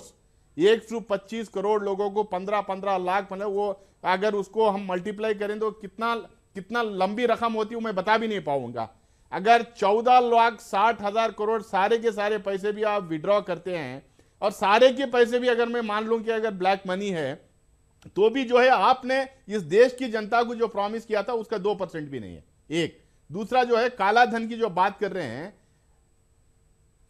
125 करोड़ लोगों को 15 लाख, मतलब वो अगर उसको हम मल्टीप्लाई करें तो कितना लंबी रकम होती है मैं बता भी नहीं पाऊंगा। अगर 14,60,000 करोड़ सारे के सारे पैसे भी आप विड्रॉ करते हैं, और सारे के पैसे भी अगर मैं मान लूं कि अगर ब्लैक मनी है, तो भी जो है आपने इस देश की जनता को जो प्रॉमिस किया था उसका 2% भी नहीं है। एक दूसरा जो है काला धन की जो बात कर रहे हैं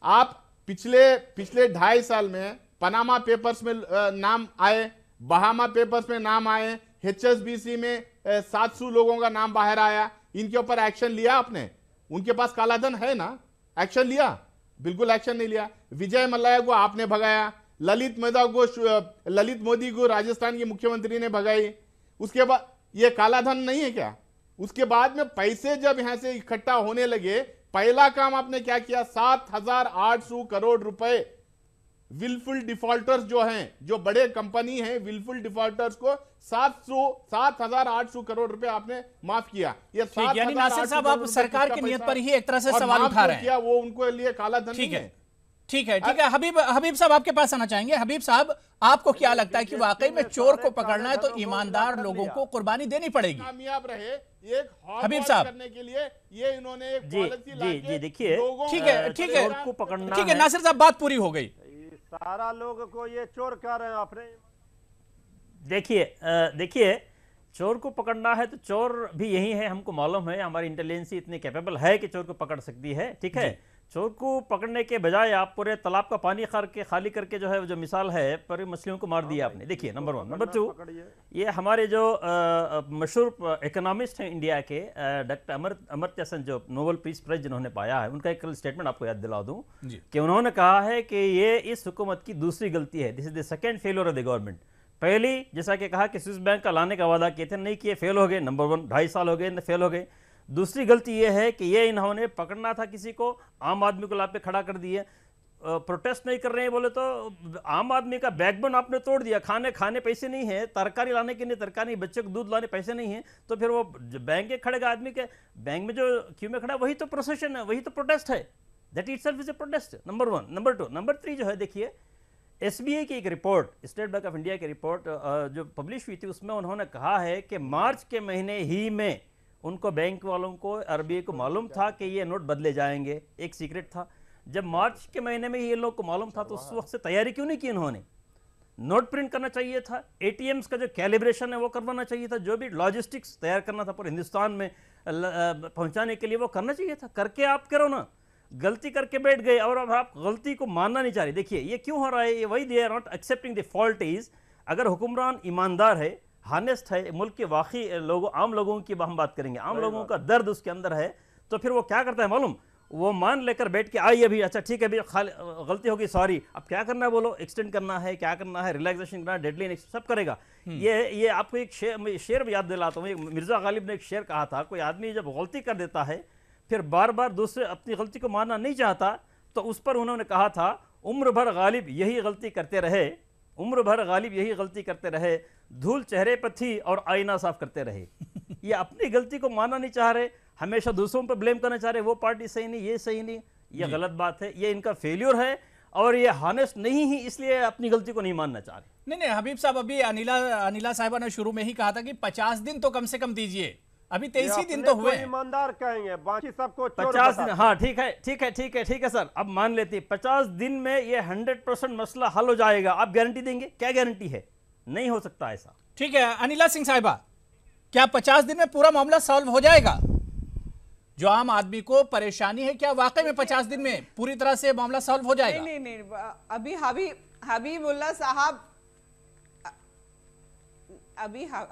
आप, पिछले 2.5 साल में पनामा पेपर्स में नाम आए, बहामा पेपर्स में नाम आए, HSBC में 700 लोगों का नाम बाहर आया। इनके ऊपर एक्शन लिया आपने? उनके पास काला धन है ना, एक्शन लिया? बिल्कुल एक्शन नहीं लिया। विजय मल्ल्या को आपने भगाया, ललित मोदी को राजस्थान के मुख्यमंत्री ने भगाई। उसके बाद ये काला धन नहीं है क्या? उसके बाद में पैसे जब यहां से इकट्ठा होने लगे, पहला काम आपने क्या किया? 7,800 करोड़ रुपए विलफुल डिफॉल्टर्स जो हैं, जो बड़े कंपनी हैं, विलफुल डिफॉल्टर्स को 7,800 करोड़ रुपए आपने माफ किया। ये यानी नासिर साहब आप सरकार की नियत पर ही एक तरह से सवाल उठा रहे हैं। वो उनको लिए काला धन नहीं है। ठीक है। हबीब साहब आपके पास आना चाहेंगे। हबीब साहब, आपको क्या लगता है कि वाकई में चोर को पकड़ना है तो ईमानदार लोगों को कुर्बानी देनी पड़ेगी? कामयाब रहे एक हबीब साहब करने के लिए ये इन्होंने एक पॉलिसी जी देखिए, ठीक है नासिर साहब, बात पूरी हो गई। सारा लोग को ये चोर कह रहे हैं आपने। देखिए चोर को पकड़ना है तो चोर भी यही है, हमको मालूम है, हमारी इंटेलिजेंसी इतनी कैपेबल है कि चोर को पकड़ सकती है। ठीक है, चोर को पकड़ने के बजाय आप पूरे तालाब का पानी खाली करके जो है जो मिसाल है पर मछलियों को मार दिया आपने। देखिए नंबर 1। नंबर 2, ये हमारे जो मशहूर इकोनॉमिस्ट हैं इंडिया के, डॉक्टर अमर्त्य सेन, जो नोबेल पीस प्राइज जिन्होंने पाया है, उनका एक कल स्टेटमेंट आपको याद दिला दूं कि उन्होंने कहा है कि ये इस हुकूमत की दूसरी गलती है। This is the second failure of the government. पहली, जैसा कि कहा कि स्विस बैंक का लाने का वादा किए थे, नहीं किए, फेल हो गए। नंबर 1, 2.5 साल हो गए, फेल हो गए। दूसरी गलती ये है कि ये इन्होंने पकड़ना था किसी को, आम आदमी को ला पे खड़ा कर दिए। प्रोटेस्ट नहीं कर रहे हैं बोले तो आम आदमी का बैकबोन आपने तोड़ दिया। खाने पैसे नहीं है, तरकारी लाने के लिए तरकारी, बच्चे को दूध लाने पैसे नहीं है, तो फिर वो बैंक के खड़ेगा आदमी के, बैंक में जो क्यू में खड़ा वही तो प्रोसेशन है, वही तो प्रोटेस्ट है। That itself is A protest, number 1। Number 2, number 3 जो है, देखिए एसबीआई की एक report, state bank of India की रिपोर्ट जो पब्लिश हुई थी, उसमें उन्होंने कहा है कि मार्च के महीने ही में उनको बैंक वालों को, आरबीआई को मालूम था कि ये नोट बदले जाएंगे। एक सीक्रेट था। जब मार्च के महीने में ये लोग को मालूम था तो उस वक्त से तैयारी क्यों नहीं की इन्होंने? नोट प्रिंट करना चाहिए था, एटीएम्स का जो कैलिब्रेशन है वो करवाना चाहिए था, जो भी लॉजिस्टिक्स तैयार करना था पूरे हिंदुस्तान में पहुंचाने के लिए वो करना चाहिए था। करके आप करो ना, गलती करके बैठ गए और अब आप गलती को मानना नहीं चाह रहे। देखिए ये क्यों हो रहा है, ये वही they are not accepting the fault is, अगर हुक्मरान ईमानदार है, हानेस्ट है, मुल्क के वाकई लोगों, आम लोगों की हम बात करेंगे, आम लोगों का दर्द उसके अंदर है, तो फिर वो क्या करता है मालूम, वो मान लेकर बैठ के आई अभी, अच्छा ठीक है अभी गलती होगी, सॉरी, अब क्या करना है बोलो, एक्सटेंड करना है, क्या करना है, रिलैक्सेशन करना है, डेडलाइन, सब करेगा। ये आपको एक शेर याद दिलाता हूँ, मिर्जा गालिब ने एक शेर कहा था, कोई आदमी जब गलती कर देता है फिर बार बार दूसरे अपनी गलती को मानना नहीं चाहता, तो उस पर उन्होंने कहा था, उम्र भर गालिब यही गलती करते रहे, उम्र भर गालिब यही गलती करते रहे, धूल चेहरे पर थी और आईना साफ करते रहे। ये अपनी गलती को मानना नहीं चाह रहे, हमेशा दूसरों पर ब्लेम करना चाह रहे, वो पार्टी सही नहीं, ये सही नहीं, ये गलत बात है, ये इनका फेल्योर है और ये हानेस्ट नहीं ही, इसलिए अपनी गलती को नहीं मानना चाह रहे। नहीं, हबीब साहब, अभी अनिला साहिबा ने शुरू में ही कहा था कि 50 दिन तो कम से कम दीजिए, अभी 23 ही दिन तो हुए। ईमानदार कहेंगे, बाकी सबको 50 दिन, हाँ ठीक है सर, अब मान लेते 50 दिन में ये 100% मसला हल हो जाएगा, आप गारंटी देंगे? क्या गारंटी है? नहीं हो सकता ऐसा। ठीक है अनिला सिंह साहिबा, क्या 50 दिन में पूरा मामला सॉल्व हो जाएगा? जो आम आदमी को परेशानी है, क्या वाकई में 50 दिन में पूरी तरह से मामला सॉल्व हो जाएगा? नहीं, अभी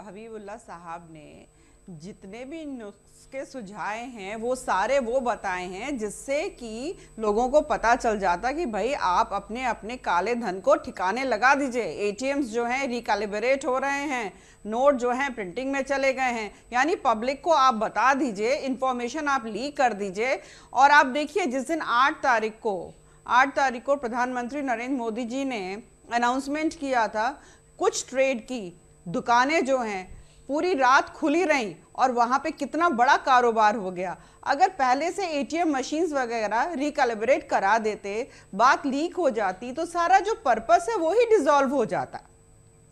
हबीबुल्लाह साहब ने जितने भी नुस्खे सुझाए हैं वो सारे वो बताए हैं जिससे कि लोगों को पता चल जाता कि भाई आप अपने अपने काले धन को ठिकाने लगा दीजिए। एटीएम्स जो हैं रिकैलिब्रेट हो रहे हैं, नोट जो हैं प्रिंटिंग में चले गए हैं, यानी पब्लिक को आप बता दीजिए, इंफॉर्मेशन आप लीक कर दीजिए। और आप देखिए जिस दिन 8 तारीख को प्रधानमंत्री नरेंद्र मोदी जी ने अनाउंसमेंट किया था, कुछ ट्रेड की दुकानें जो हैं पूरी रात खुली रहीं और वहां पे कितना बड़ा कारोबार हो गया। अगर पहले से एटीएम मशीन्स वगैरह रिकैलिब्रेट करा देते, बात लीक हो जाती, तो सारा जो पर्पस है वो ही डिसॉल्व हो जाता।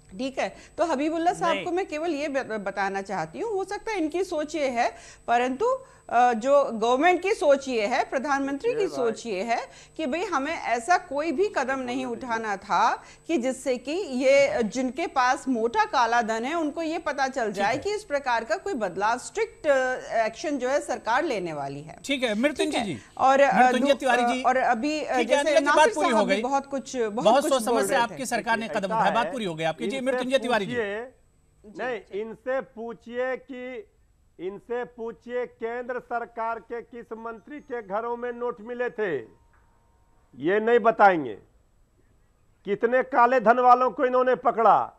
ठीक है, तो हबीबुल्लाह साहब को मैं केवल ये बताना चाहती हूँ, हो सकता है इनकी सोच ये है, परंतु जो गवर्नमेंट की सोच ये है, प्रधानमंत्री की सोच ये है कि भाई हमें ऐसा कोई भी कदम नहीं उठाना था कि जिससे कि ये जिनके पास मोटा काला धन है उनको ये पता चल जाए कि इस प्रकार का कोई बदलाव, स्ट्रिक्ट एक्शन जो है सरकार लेने वाली है। ठीक है मृत्युंजय जी और तिवारी जी, और अभी जैसे बात पूरी हो गई, बहुत कुछ सोच समझ से आपकी सरकार ने कदम उठाया, बात पूरी हो गई आपकी। जी मृत्युंजय तिवारी जी, नहीं, इनसे पूछिए केंद्र सरकार के किस मंत्री के घरों में नोट मिले थे, ये नहीं बताएंगे। कितने काले धन वालों को इन्होंने पकड़ा,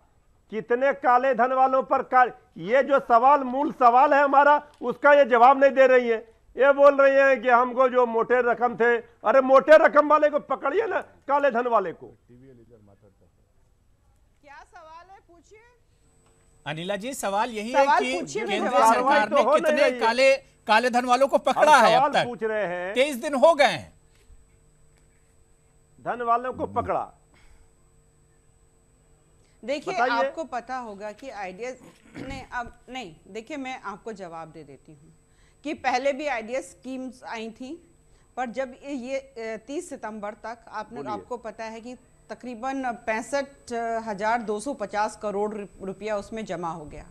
कितने काले धन वालों पर ये जो सवाल, मूल सवाल है हमारा, उसका ये जवाब नहीं दे रही है। ये बोल रही है कि हमको जो मोटे रकम थे, अरे मोटे रकम वाले को पकड़िए ना, काले धन वाले को। क्या सवाल है, पूछिए। अनिला जी, सवाल यही है कि केंद्र सरकार ने तो कितने काले धन वालों को पकड़ा है अब तक? पूछ रहे हैं, 23 दिन हो गए हैं, धन वालों को पकड़ा। देखिए आपको पता होगा कि आइडिया नहीं, देखिए मैं आपको जवाब दे देती हूँ कि पहले भी आइडिया स्कीम्स आई थी, पर जब ये 30 सितंबर तक आपको पता है कि तकरीबन 65,250 करोड़ रुपया उसमें जमा हो गया।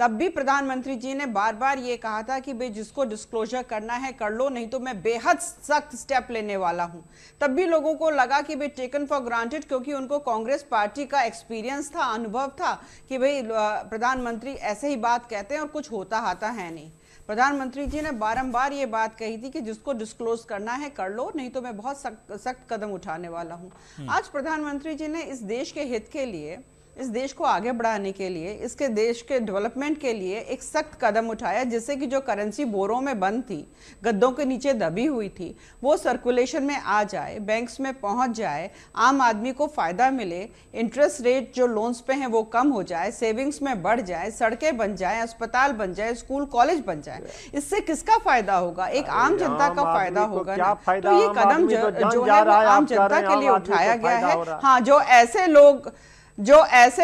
तब भी प्रधानमंत्री जी ने बार बार ये कहा था कि भाई जिसको डिस्क्लोजर करना है कर लो, नहीं तो मैं बेहद सख्त स्टेप लेने वाला हूं। तब भी लोगों को लगा कि भाई टेकन फॉर ग्रांटेड, क्योंकि उनको कांग्रेस पार्टी का एक्सपीरियंस था, अनुभव था कि भाई प्रधानमंत्री ऐसे ही बात कहते हैं और कुछ होता है नहीं। प्रधानमंत्री जी ने बारंबार ये बात कही थी कि जिसको डिस्क्लोज करना है कर लो, नहीं तो मैं बहुत सख्त कदम उठाने वाला हूं। आज प्रधानमंत्री जी ने इस देश के हित के लिए इस देश को आगे बढ़ाने के लिए, इसके देश के डेवलपमेंट के लिए एक सख्त कदम उठाया, जिससे कि जो करेंसी बोरों में बंद थी, गद्दों के नीचे दबी हुई थी, वो सर्कुलेशन में आ जाए, बैंक्स में पहुंच जाए, आम आदमी को फायदा मिले, इंटरेस्ट रेट जो लोन्स पे हैं वो कम हो जाए, सेविंग्स में बढ़ जाए, सड़कें बन जाए, अस्पताल बन जाए, स्कूल कॉलेज बन जाए। इससे किसका फायदा होगा? एक आम जनता का फायदा होगा ना। तो ये कदम जो है वो आम जनता के लिए उठाया गया है। हाँ, जो ऐसे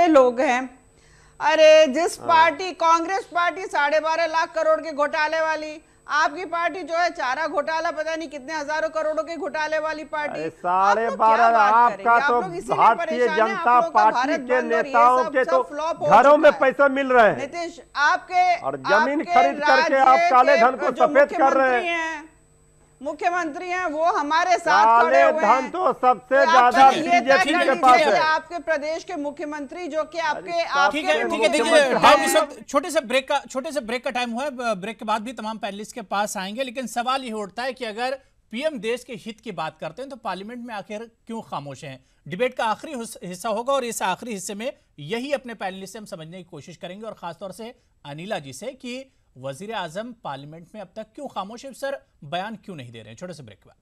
लोग हैं, अरे जिस पार्टी, कांग्रेस पार्टी 12.5 लाख करोड़ के घोटाले वाली, आपकी पार्टी जो है चारा घोटाला, पता नहीं कितने हजारों करोड़ों के घोटाले वाली पार्टी। 12.5 आपका तो भारतीय जनता पार्टी के नेताओं के तो घरों में पैसा मिल रहे हैं नीतीश, आपके और जमीन खरीद करके आप काले धन को सफेद कर रहे हैं। मुख्यमंत्री हैं वो हमारे साथ खड़े हुए हैं। तो सबसे ज्यादा बीजेपी के पास है। आपके प्रदेश के मुख्यमंत्री जो कि आपके ठीक है देखिए, इस वक्त छोटे से ब्रेक का टाइम हुआ है। ब्रेक के बाद भी तमाम पैनलिस्ट के पास आएंगे, लेकिन सवाल ये उठता है कि अगर पीएम देश के हित की बात करते हैं तो पार्लियामेंट में आखिर क्यों खामोश हैं? डिबेट का आखिरी हिस्सा होगा और इस आखिरी हिस्से में यही अपने पैनलिस्ट से हम समझने की कोशिश करेंगे, और खासतौर से अनिला जी से, कि वजीर आजम पार्लियामेंट में अब तक क्यों खामोश है, सर बयान क्यों नहीं दे रहे हैं। छोटे से ब्रेक के बाद।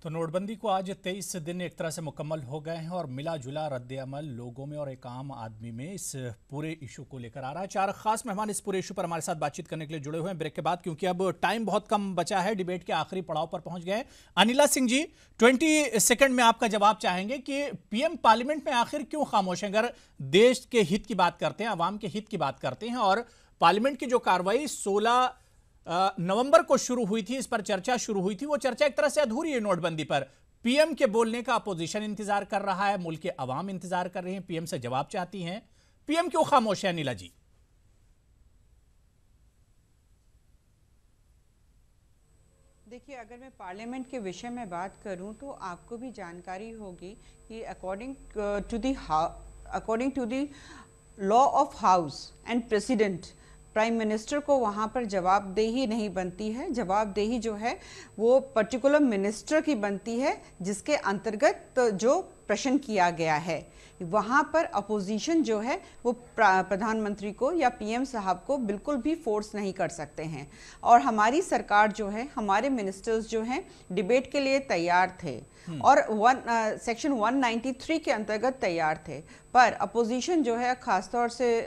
तो नोटबंदी को आज 23 दिन एक तरह से मुकम्मल हो गए हैं और मिला जुला रद्द-ए-अमल लोगों में और एक आम आदमी में इस पूरे इशू को लेकर आ रहा है। 4 खास मेहमान इस पूरे इशू पर हमारे साथ बातचीत करने के लिए जुड़े हुए हैं ब्रेक के बाद, क्योंकि अब टाइम बहुत कम बचा है, डिबेट के आखिरी पड़ाव पर पहुंच गए। अनिला सिंह जी, 20 सेकंड में आपका जवाब चाहेंगे कि पीएम पार्लियामेंट में आखिर क्यों खामोश है? अगर देश के हित की बात करते हैं, आवाम के हित की बात करते हैं, और पार्लियामेंट की जो कार्रवाई 16 नवंबर को शुरू हुई थी, इस पर चर्चा शुरू हुई थी, वो चर्चा एक तरह से अधूरी है नोटबंदी पर। पीएम के बोलने का अपोजिशन इंतजार कर रहा है, मुल्क के अवाम इंतजार कर रहे हैं, पीएम से जवाब चाहती हैं। पीएम क्यों खामोश है अनिला जी? देखिए, अगर मैं पार्लियामेंट के विषय में बात करूं तो आपको भी जानकारी होगी कि according to the law of house and president, prime minister को वहाँ पर जवाबदेही नहीं बनती है। जवाबदेही जो है वो पर्टिकुलर मिनिस्टर की बनती है, जिसके अंतर्गत जो प्रश्न किया गया है वहाँ पर अपोजिशन जो है वो प्रधानमंत्री को या पीएम साहब को बिल्कुल भी फोर्स नहीं कर सकते हैं। और हमारी सरकार जो है, हमारे मिनिस्टर्स जो हैं डिबेट के लिए तैयार थे और सेक्शन 193 के अंतर्गत तैयार थे, पर अपोजिशन जो है, खासतौर से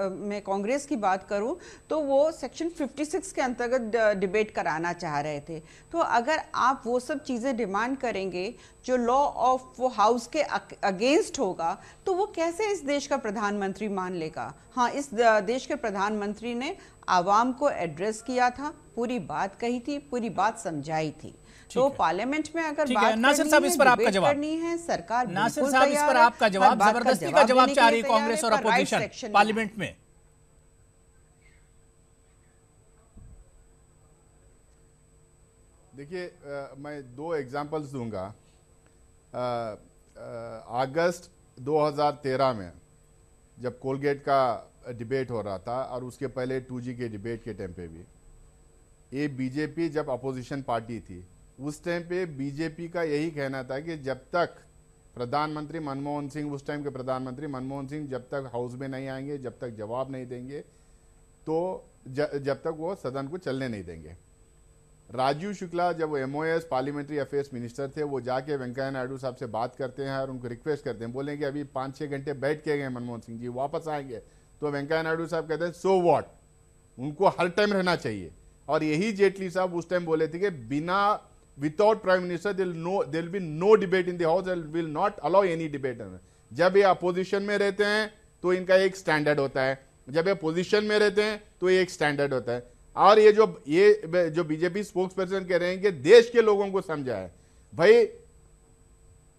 मैं कांग्रेस की बात करूं तो वो सेक्शन 56 के अंतर्गत डिबेट कराना चाह रहे थे। तो अगर आप वो सब चीज़ें डिमांड करेंगे जो लॉ ऑफ हाउस के अगेंस्ट होगा, तो वो कैसे इस देश का प्रधानमंत्री मान लेगा? हाँ, इस देश के प्रधानमंत्री ने आवाम को एड्रेस किया था, पूरी बात कही थी, पूरी बात समझाई थी। तो पार्लियामेंट में अगर बात नासिर साहब इस पर आपका जवाब करनी है, सरकार नासिर साहब इस पर आपका जवाब, जबरदस्ती का जवाब चाह रही है कांग्रेस और अपोजिशन पार्लियामेंट में। देखिए, मैं 2 एग्जांपल्स दूंगा। अगस्त 2013 में जब कोलगेट का डिबेट हो रहा था और उसके पहले 2G के डिबेट के टाइम पे भी, ये बीजेपी जब अपोजिशन पार्टी थी उस टाइम पे बीजेपी का यही कहना था कि जब तक प्रधानमंत्री मनमोहन सिंह, उस टाइम के प्रधानमंत्री मनमोहन सिंह जब तक हाउस में नहीं आएंगे, जब तक जवाब नहीं देंगे, तो जब तक वो सदन को चलने नहीं देंगे। राजीव शुक्ला जब MOS पार्लियामेंट्री अफेयर्स मिनिस्टर थे, वो जाके वेंकैया नायडू साहब से बात करते हैं और उनको रिक्वेस्ट करते हैं, बोलेंगे अभी 5-6 घंटे बैठ के गए मनमोहन सिंह जी, वापस आएंगे। तो वेंकैया नायडू साहब कहते हैं सो व्हाट, उनको हर टाइम रहना चाहिए। और यही जेटली साहब उस टाइम बोले थे कि बिना without prime minister there will be no debate in the house, will not allow any debate. जब ये अपोजिशन में रहते हैं तो इनका एक स्टैंडर्ड होता है, जब ये पोजीशन में रहते हैं तो ये एक स्टैंडर्ड होता है। और ये जो बीजेपी स्पोक्स पर्सन कह रहे हैं कि देश के लोगों को समझा है, भाई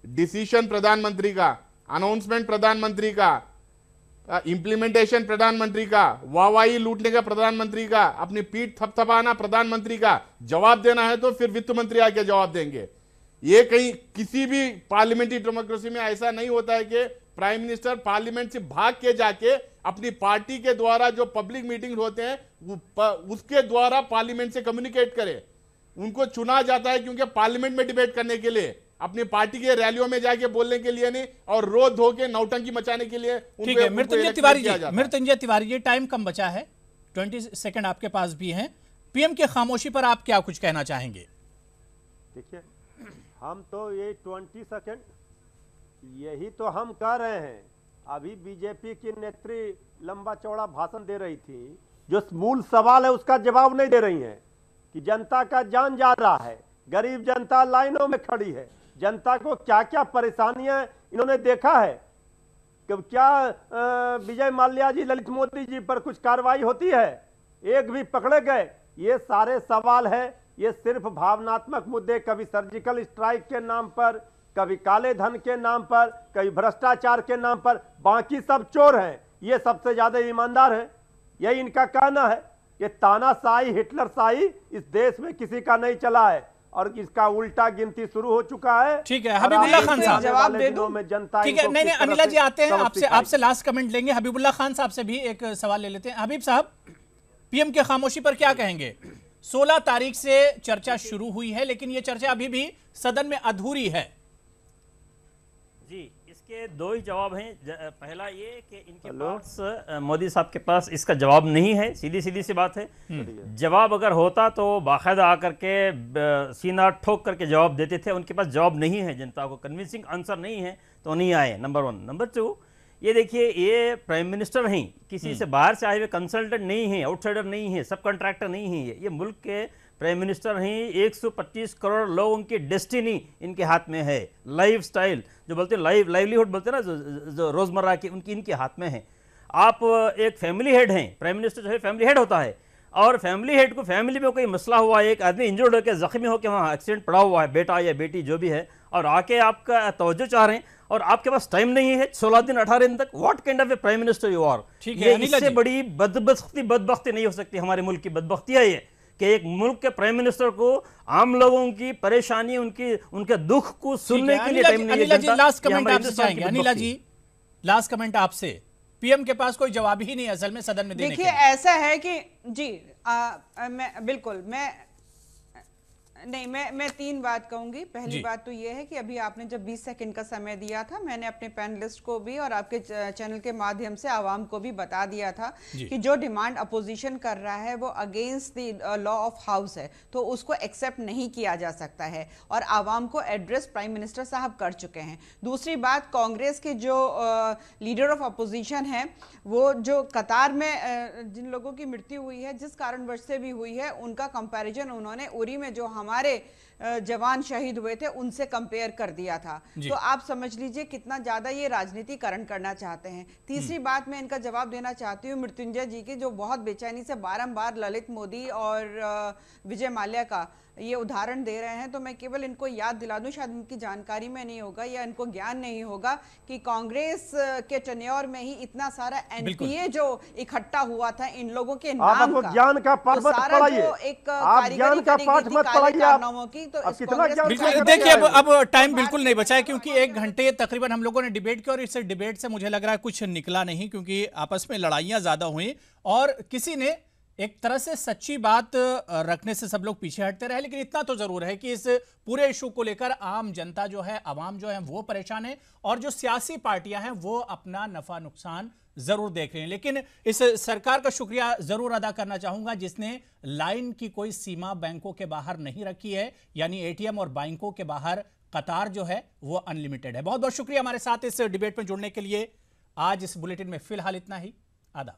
डिसीजन प्रधानमंत्री का, अनाउंसमेंट प्रधानमंत्री का, इंप्लीमेंटेशन प्रधानमंत्री का, वाहवाही लूटने का प्रधानमंत्री का, अपनी पीठ थपथपाना प्रधानमंत्री का, जवाब देना है तो फिर वित्त मंत्री आके जवाब देंगे। ये कहीं किसी भी पार्लियामेंट्री डेमोक्रेसी में ऐसा नहीं होता है कि प्राइम मिनिस्टर पार्लियामेंट से भाग के जाके अपनी पार्टी के द्वारा जो पब्लिक मीटिंग होते हैं उसके द्वारा पार्लियामेंट से कम्युनिकेट करे। उनको चुना जाता है क्योंकि पार्लियामेंट में डिबेट करने के लिए, अपनी पार्टी के रैलियों में जाके बोलने के लिए नहीं, और रोज धो के नौटंकी मचाने के लिए। ठीक है मृत्युंजय तिवारी जी, टाइम कम बचा है, 20 सेकंड आपके पास भी हैं। पीएम की खामोशी पर आप क्या कुछ कहना चाहेंगे? देखिए, हम तो ये 20 सेकंड यही तो हम कह रहे हैं। अभी बीजेपी की नेत्री लंबा चौड़ा भाषण दे रही थी, जो मूल सवाल है उसका जवाब नहीं दे रही हैं कि जनता का जान जा रहा है, गरीब जनता लाइनों में खड़ी है, जनता को क्या क्या परेशानियां इन्होंने देखा है कि क्या विजय माल्या जी, ललित मोदी जी पर कुछ कार्रवाई होती है, एक भी पकड़े गए? ये सारे सवाल है। ये सिर्फ भावनात्मक मुद्दे, कभी सर्जिकल स्ट्राइक के नाम पर, कभी काले धन के नाम पर, कभी भ्रष्टाचार के नाम पर, बाकी सब चोर हैं, ये सबसे ज्यादा ईमानदार हैं। यही इनका कहना है कि तानाशाही, हिटलरशाही इस देश में किसी का नहीं चला है और इसका उल्टा गिनती शुरू हो चुका है। ठीक है हबीबुल्लाह खान साहब, जवाब दे दूं में जनता। ठीक है, नहीं अनिला जी आते हैं आपसे लास्ट कमेंट लेंगे। हबीबुल्लाह खान साहब से भी एक सवाल ले लेते हैं। हबीब साहब, पीएम के खामोशी पर क्या कहेंगे? 16 तारीख से चर्चा शुरू हुई है, लेकिन यह चर्चा अभी भी सदन में अधूरी है। जी, इसके दो ही जवाब हैं। पहला ये कि इनके पास, मोदी साहब के पास इसका जवाब नहीं है। सीधी सीधी सी बात है। जवाब अगर होता तो बाकायदा आकर के सीना ठोक करके जवाब देते थे। उनके पास जवाब नहीं है, जनता को कन्विंसिंग आंसर नहीं है, तो नहीं आए। नंबर 1। नंबर 2, ये देखिए, ये प्राइम मिनिस्टर हैं, किसी से बाहर से आए हुए कंसल्टेंट नहीं है, आउटसाइडर नहीं है, सब कॉन्ट्रैक्टर नहीं है। ये मुल्क के प्राइम मिनिस्टर हैं। 125 करोड़ लोगों की डेस्टिनी इनके हाथ में है। लाइफ स्टाइल जो बोलते हैं, लाइवलीहुड बोलते हैं ना, जो रोजमर्रा की, उनकी इनके हाथ में है। आप एक फैमिली हेड हैं, प्राइम मिनिस्टर जो है फैमिली हेड होता है, और फैमिली हेड को, फैमिली में कोई मसला हुआ, एक आदमी इंजर्ड होकर जख्मी होकर वहाँ एक्सीडेंट पड़ा हुआ है, बेटा या बेटी जो भी है, और आके आपका तवज्जो चाह रहे हैं और आपके पास टाइम नहीं है 16 दिन 18 दिन तक। What kind of a prime minister you are? इससे बड़ी बदबख्ती नहीं हो सकती। हमारे मुल्क की बदबख्ती है ये कि एक मुल्क के प्राइम मिनिस्टर को आम लोगों की परेशानी, उनके दुख को सुनने के लिए टाइम नहीं है। अनिला जी, लास्ट कमेंट आपसे चाहेंगे। अनिला जी, लास्ट कमेंट आपसे। पीएम के पास कोई जवाब ही नहीं असल में सदन में देने के लिए। देखिए, ऐसा है कि जी, मैं 3 बात कहूंगी। पहली बात तो ये है कि अभी आपने जब 20 सेकंड का समय दिया था, मैंने अपने पैनलिस्ट को भी और आपके चैनल के माध्यम से आवाम को भी बता दिया था कि जो डिमांड अपोजिशन कर रहा है वो against the law of house है, तो उसको एक्सेप्ट नहीं किया जा सकता है, और आवाम को एड्रेस प्राइम मिनिस्टर साहब कर चुके हैं। दूसरी बात, कांग्रेस के जो लीडर ऑफ अपोजिशन है, वो जो कतार में जिन लोगों की मृत्यु हुई है, जिस कारणवश से भी हुई है, उनका कंपैरिजन उन्होंने उरी में जो हमारे जवान शहीद हुए थे उनसे कंपेयर कर दिया था। तो आप समझ लीजिए कितना ज्यादा ये राजनीतिकरण करना चाहते हैं। तीसरी बात मैं इनका जवाब देना चाहती हूँ मृत्युंजय जी की, जो बहुत बेचैनी से बारंबार ललित मोदी और विजय माल्या का ये उदाहरण दे रहे हैं। तो मैं केवल इनको याद दिला दूं, शायद उनकी जानकारी में नहीं होगा या इनको ज्ञान नहीं होगा कि कांग्रेस के टेन्योर में ही इतना सारा एनपीए जो इकट्ठा हुआ था इन लोगों के नाम का, ज्ञान का पाठ मत पढ़ाइए। आप ज्ञान का पाठ मत पढ़ाइए। तो देखिए, अब टाइम बिल्कुल नहीं बचा है, क्योंकि 1 घंटे तकरीबन हम लोगों ने डिबेट की, और इस डिबेट से मुझे लग रहा है कुछ निकला नहीं, क्योंकि आपस में लड़ाइयां ज्यादा हुई और किसी ने एक तरह से सच्ची बात रखने से सब लोग पीछे हटते रहे। लेकिन इतना तो जरूर है कि इस पूरे इशू को लेकर आम जनता जो है, आवाम जो है, वो परेशान है, और जो सियासी पार्टियां हैं वो अपना नफा नुकसान जरूर देख रहे हैं। लेकिन इस सरकार का शुक्रिया जरूर अदा करना चाहूंगा जिसने लाइन की कोई सीमा बैंकों के बाहर नहीं रखी है, यानी एटीएम और बैंकों के बाहर कतार जो है वो अनलिमिटेड है। बहुत बहुत शुक्रिया हमारे साथ इस डिबेट में जुड़ने के लिए। आज इस बुलेटिन में फिलहाल इतना ही। आदाब।